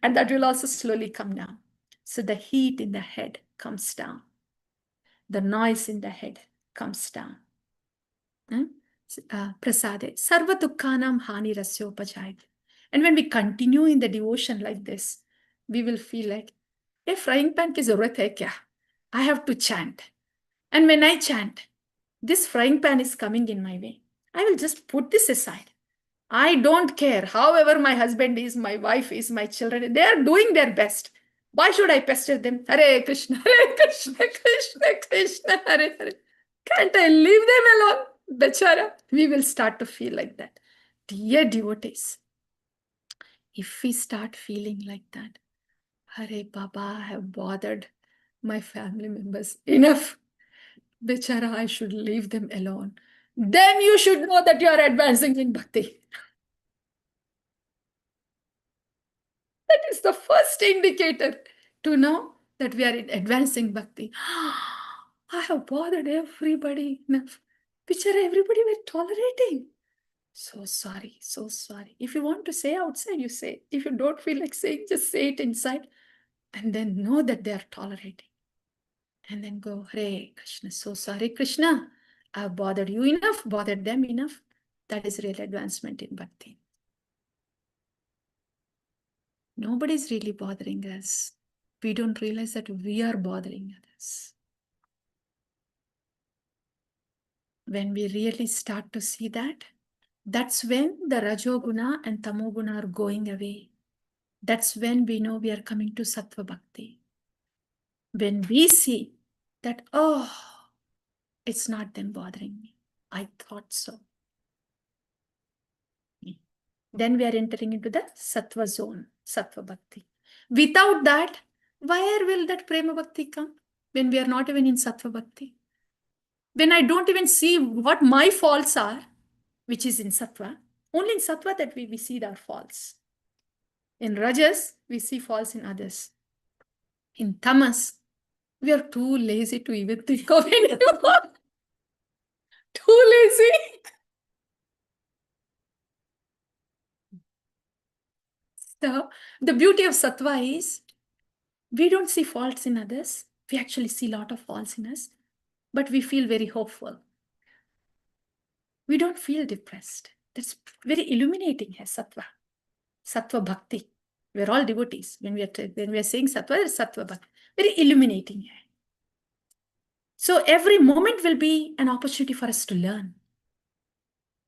A: And that will also slowly come down. So the heat in the head comes down. The noise in the head comes down. Prasade. Sarva dukkhanam hani rasyopajayate. And when we continue in the devotion like this, we will feel like, a frying pan ki zarurat hai kya? I have to chant. And when I chant, this frying pan is coming in my way. I will just put this aside. I don't care. However, my husband is, my wife is, my children, they are doing their best. Why should I pester them? Hare Krishna, Krishna Krishna, Hare Hare. Can't I leave them alone? Bechara. We will start to feel like that. Dear devotees, if we start feeling like that, Hare Baba, I have bothered my family members enough. Bechara, I should leave them alone. Then you should know that you are advancing in bhakti. That is the first indicator to know that we are in advancing bhakti. I have bothered everybody enough. Bechara, everybody were tolerating. So sorry, so sorry. If you want to say outside, you say. If you don't feel like saying, just say it inside. And then know that they are tolerating. And then go, Hare Krishna, so sorry, Krishna. I've bothered you enough, bothered them enough. That is real advancement in bhakti. Nobody is really bothering us. We don't realize that we are bothering others. When we really start to see that, that's when the Rajoguna and Tamoguna are going away. That's when we know we are coming to Sattva Bhakti. When we see that, oh, it's not them bothering me. I thought so. Then we are entering into the Sattva zone, Sattva Bhakti. Without that, where will that Prema Bhakti come? When we are not even in Sattva Bhakti. When I don't even see what my faults are, which is in Sattva, only in Sattva that we see our faults. In Rajas, we see faults in others. In Tamas, we are too lazy to even think of anyone. Too lazy. So, the beauty of Sattva is, we don't see faults in others. We actually see a lot of faults in us, but we feel very hopeful. We don't feel depressed. That's very illuminating as Sattva. Sattva Bhakti. We're all devotees. When we are saying Sattva, it's Sattva Bhakti. Very illuminating. So every moment will be an opportunity for us to learn.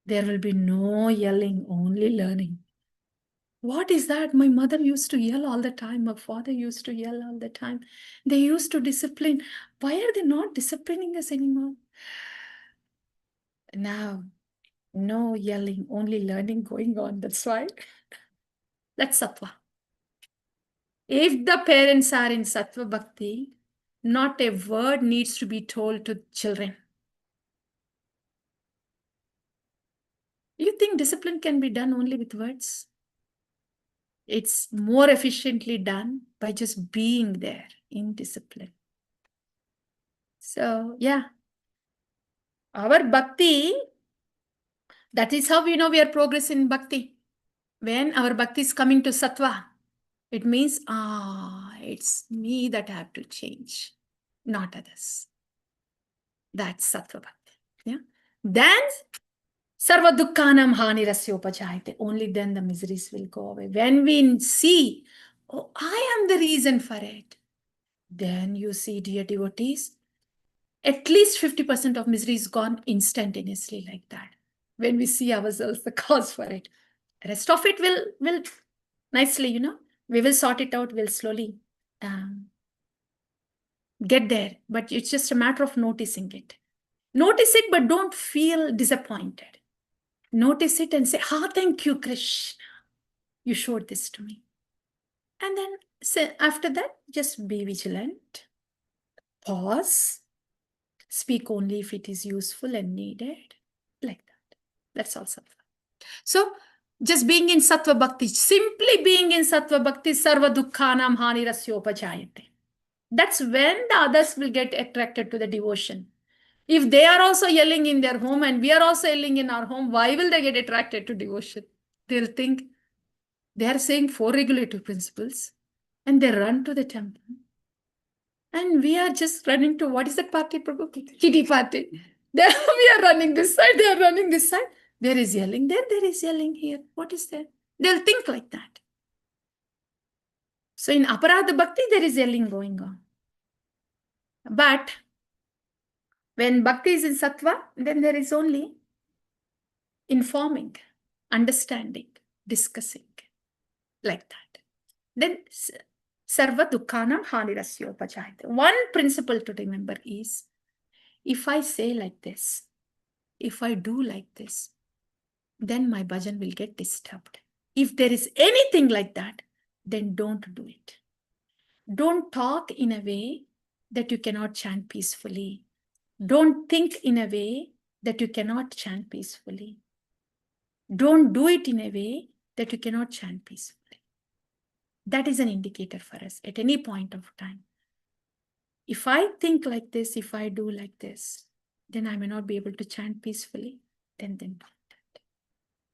A: There will be no yelling, only learning. What is that? My mother used to yell all the time. My father used to yell all the time. They used to discipline. Why are they not disciplining us anymore? Now, no yelling, only learning going on. That's why. That's Sattva. If the parents are in Sattva Bhakti, not a word needs to be told to children. You think discipline can be done only with words? It's more efficiently done by just being there in discipline. So, yeah. Our bhakti, that is how we know we are progressing in bhakti. When our bhakti is coming to sattva, it means, it's me that I have to change, not others. That's sattva bhakti. Yeah. Then, sarva dukkhanam hani rasyopajayate. Only then the miseries will go away. When we see, oh, I am the reason for it, then you see, dear devotees, at least 50% of misery is gone instantaneously like that. When we see ourselves the cause for it. Rest of it will nicely, we will sort it out. We'll slowly get there. But it's just a matter of noticing it. Notice it, but don't feel disappointed. Notice it and say, thank you, Krishna. You showed this to me. And then after that, just be vigilant. Pause. Speak only if it is useful and needed. Like that. That's all sattva. So, just being in sattva bhakti, simply being in sattva bhakti, sarva dukkhanam hani rasyopajayate. That's when the others will get attracted to the devotion. If they are also yelling in their home and we are also yelling in our home, why will they get attracted to devotion? They'll think they are saying 4 regulative principles and they run to the temple. And we are just running to, what is that party, Prabhu? Kitty party. We are running this side, they are running this side. There is yelling there, there is yelling here. What is there? They'll think like that. So in Aparadha Bhakti, there is yelling going on. But when Bhakti is in Sattva, then there is only informing, understanding, discussing, like that. Then Sarva Dukkhanam Hanirasyopajayate. One principle to remember is, if I say like this, if I do like this, then my bhajan will get disturbed. If there is anything like that, then don't do it. Don't talk in a way that you cannot chant peacefully. Don't think in a way that you cannot chant peacefully. Don't do it in a way that you cannot chant peacefully. That is an indicator for us at any point of time. If I think like this, if I do like this, then I may not be able to chant peacefully. Then don't do that.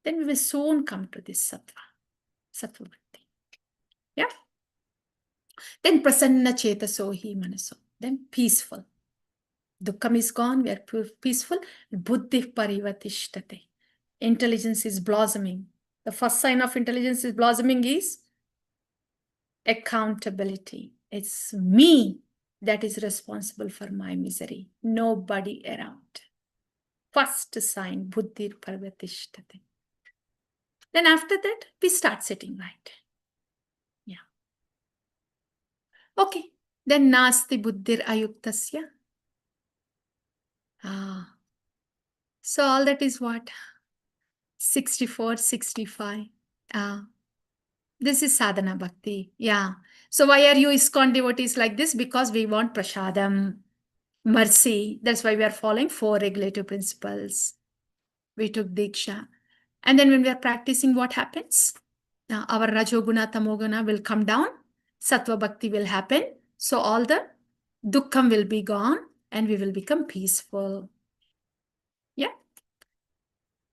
A: Then we will soon come to this sattva bhakti. Yeah. Then prasanna chetaso hi manaso. Then peaceful. Dukkham is gone, we are peaceful. Buddhi parivatishtate. Intelligence is blossoming. The first sign of intelligence is blossoming is accountability. It's me that is responsible for my misery. Nobody around. First sign, buddhi parivatishtate. Then after that, we start sitting right. Yeah. Okay. Then nasti buddhir ayuktasya. So all that is what? 64, 65. This is sadhana bhakti. Yeah. So why are you ISKCON devotees like this? Because we want prasadam, mercy. That's why we are following 4 regulative principles. We took diksha. And then when we are practicing, what happens? Our rajoguna, tamoguna will come down. Sattva bhakti will happen. So all the dukkham will be gone and we will become peaceful. Yeah.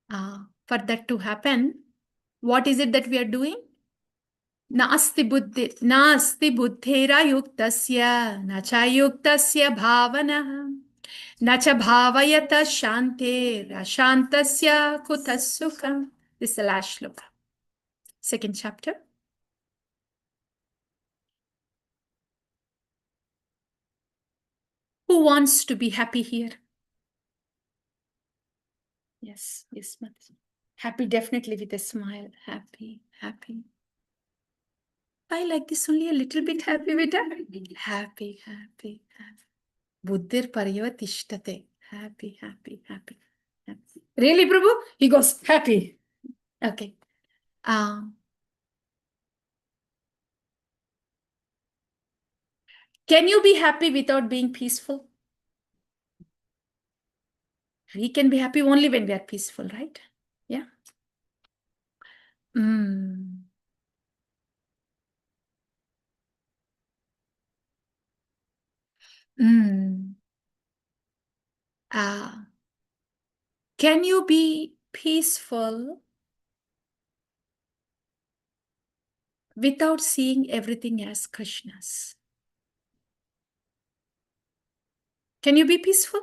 A: For that to happen, what is it that we are doing? Nasti buddhera yuktasya, nacha yuktasya bhavana, nacha bhavayata shante, rashantasya kutasukam. This is the last shloka. Second chapter. Who wants to be happy here? Yes, yes, mother. Happy, definitely with a smile. Happy, happy. I like this only a little bit happy with her. Happy, happy, happy. Buddhir parivatishtate. Happy, happy, happy, happy. Really, Prabhu? He goes, happy. Okay. Can you be happy without being peaceful? We can be happy only when we are peaceful, right? Yeah. Can you be peaceful without seeing everything as Krishna's? Can you be peaceful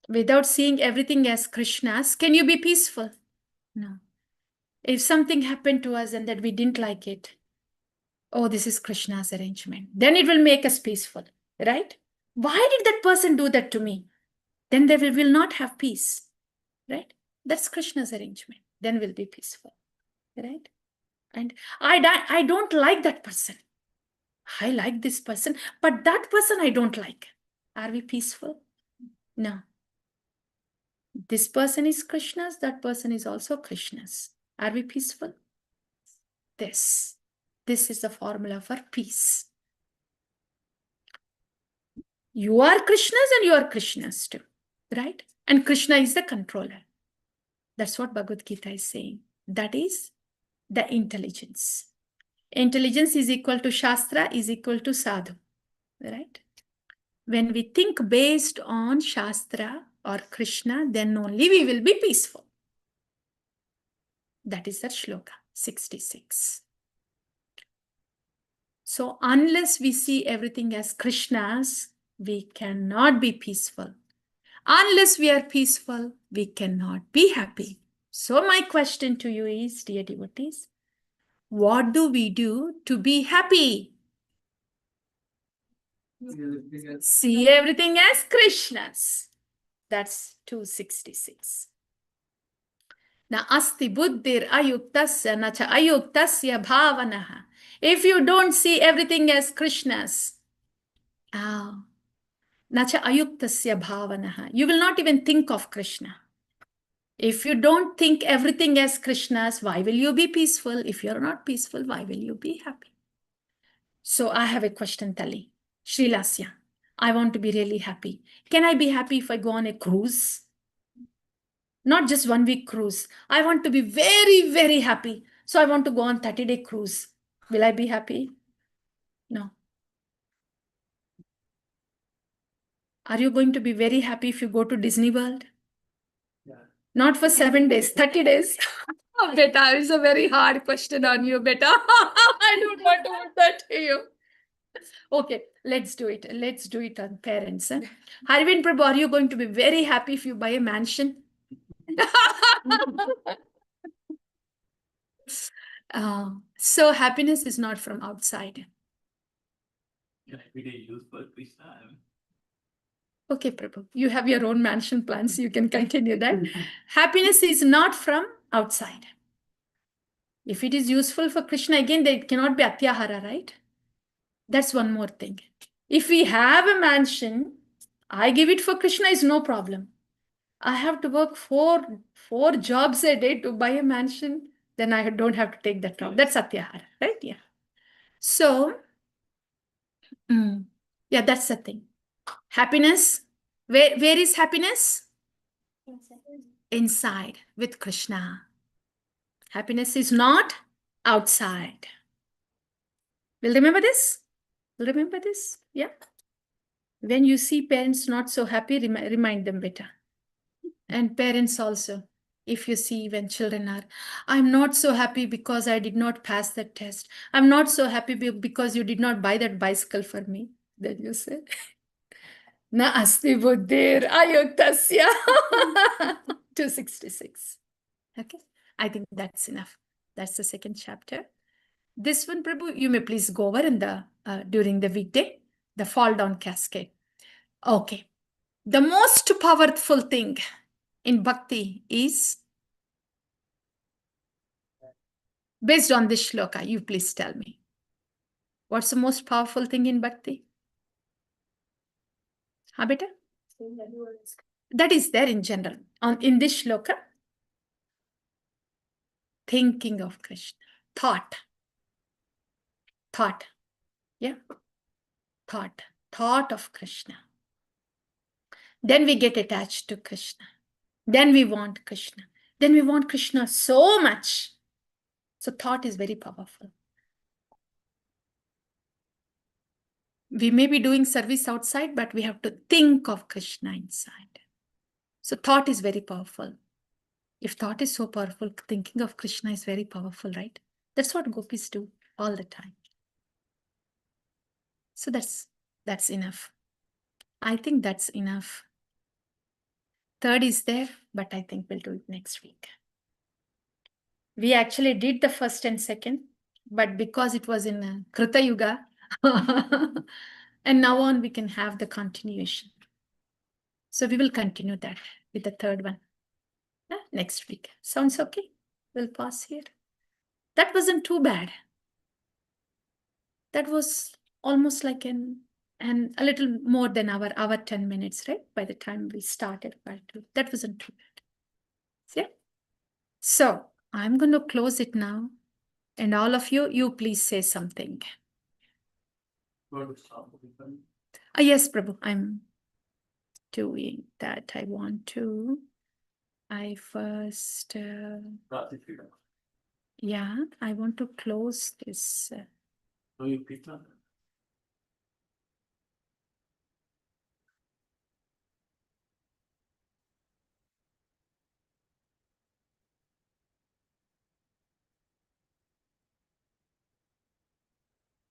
A: without seeing everything as Krishna's? Can you be peaceful? No. If something happened to us and that we didn't like it, oh, this is Krishna's arrangement, then it will make us peaceful, right? Why did that person do that to me? Then they will not have peace, right? That's Krishna's arrangement. Then we'll be peaceful, right? And I don't like that person. I like this person, but that person I don't like. Are we peaceful? No. This person is Krishna's, that person is also Krishna's. Are we peaceful? This is the formula for peace. You are Krishna's and you are Krishna's too, right? And Krishna is the controller. That's what Bhagavad Gita is saying. That is the intelligence. Intelligence is equal to Shastra, is equal to Sadhu, right? When we think based on Shastra or Krishna, then only we will be peaceful. That is that shloka 66. So unless we see everything as Krishna's, we cannot be peaceful. Unless we are peaceful, we cannot be happy. So my question to you is, dear devotees, what do we do to be happy? See everything as Krishna's. That's 266. Na asti buddhir ayuktasya na cha ayuktasya bhavanaha. If you don't see everything as Krishna's, na cha ayuktasya bhavanaha, you will not even think of Krishna. If you don't think everything as Krishna's, why will you be peaceful? If you're not peaceful, why will you be happy? So I have a question, Tali. Srilasya, I want to be really happy. Can I be happy if I go on a cruise? Not just 1 week cruise. I want to be very, very happy. So I want to go on 30-day cruise. Will I be happy? No. Are you going to be very happy if you go to Disney World? Yeah. Not for 7 days, 30 days. Oh, beta, it's a very hard question on you, beta. I don't want to put that to you. Okay, let's do it. Let's do it on parents. Harvind Prabhu, are you going to be very happy if you buy a mansion? So happiness is not from outside. Okay, Prabhu, you have your own mansion plans. You can continue that. Happiness is not from outside. If it is useful for Krishna, again, there cannot be atyahara, right? That's one more thing. If we have a mansion, I give it for Krishna is no problem. I have to work four jobs a day to buy a mansion, then I don't have to take that job. That's atyahara, right? Yeah. So, yeah, that's the thing. Happiness, where is happiness? Inside with Krishna. Happiness is not outside. Will remember this? Will remember this? Yeah. When you see parents not so happy, remind them better. And parents also. If you see when children are, I'm not so happy because I did not pass that test. I'm not so happy because you did not buy that bicycle for me. Then you say, Na asti buddhir ayuktasya. 266. Okay. I think that's enough. That's the second chapter. This one, Prabhu, you may please go over in the during the weekday, the fall down cascade. Okay. The most powerful thing in bhakti is, based on this shloka, you please tell me. What's the most powerful thing in bhakti? Ha, beta? That is there in general. In this shloka, thinking of Krishna. Thought. Yeah. Thought of Krishna. Then we get attached to Krishna. Then we want Krishna. Then we want Krishna so much. So thought is very powerful. We may be doing service outside, but we have to think of Krishna inside. So thought is very powerful. If thought is so powerful, thinking of Krishna is very powerful, right? That's what gopis do all the time. So that's enough. I think that's enough. Third is there, but I think we'll do it next week. We actually did the first and second, but because it was in Krita Yuga, and now on we can have the continuation. So we will continue that with the third one next week. Sounds okay? We'll pause here. That wasn't too bad. That was almost like a little more than our 10 minutes, right? By the time we started, that wasn't too bad. Yeah. So I'm going to close it now. And all of you, you please say something. Yes, Prabhu, I'm doing that. I want to. I first. Yeah, I want to close this.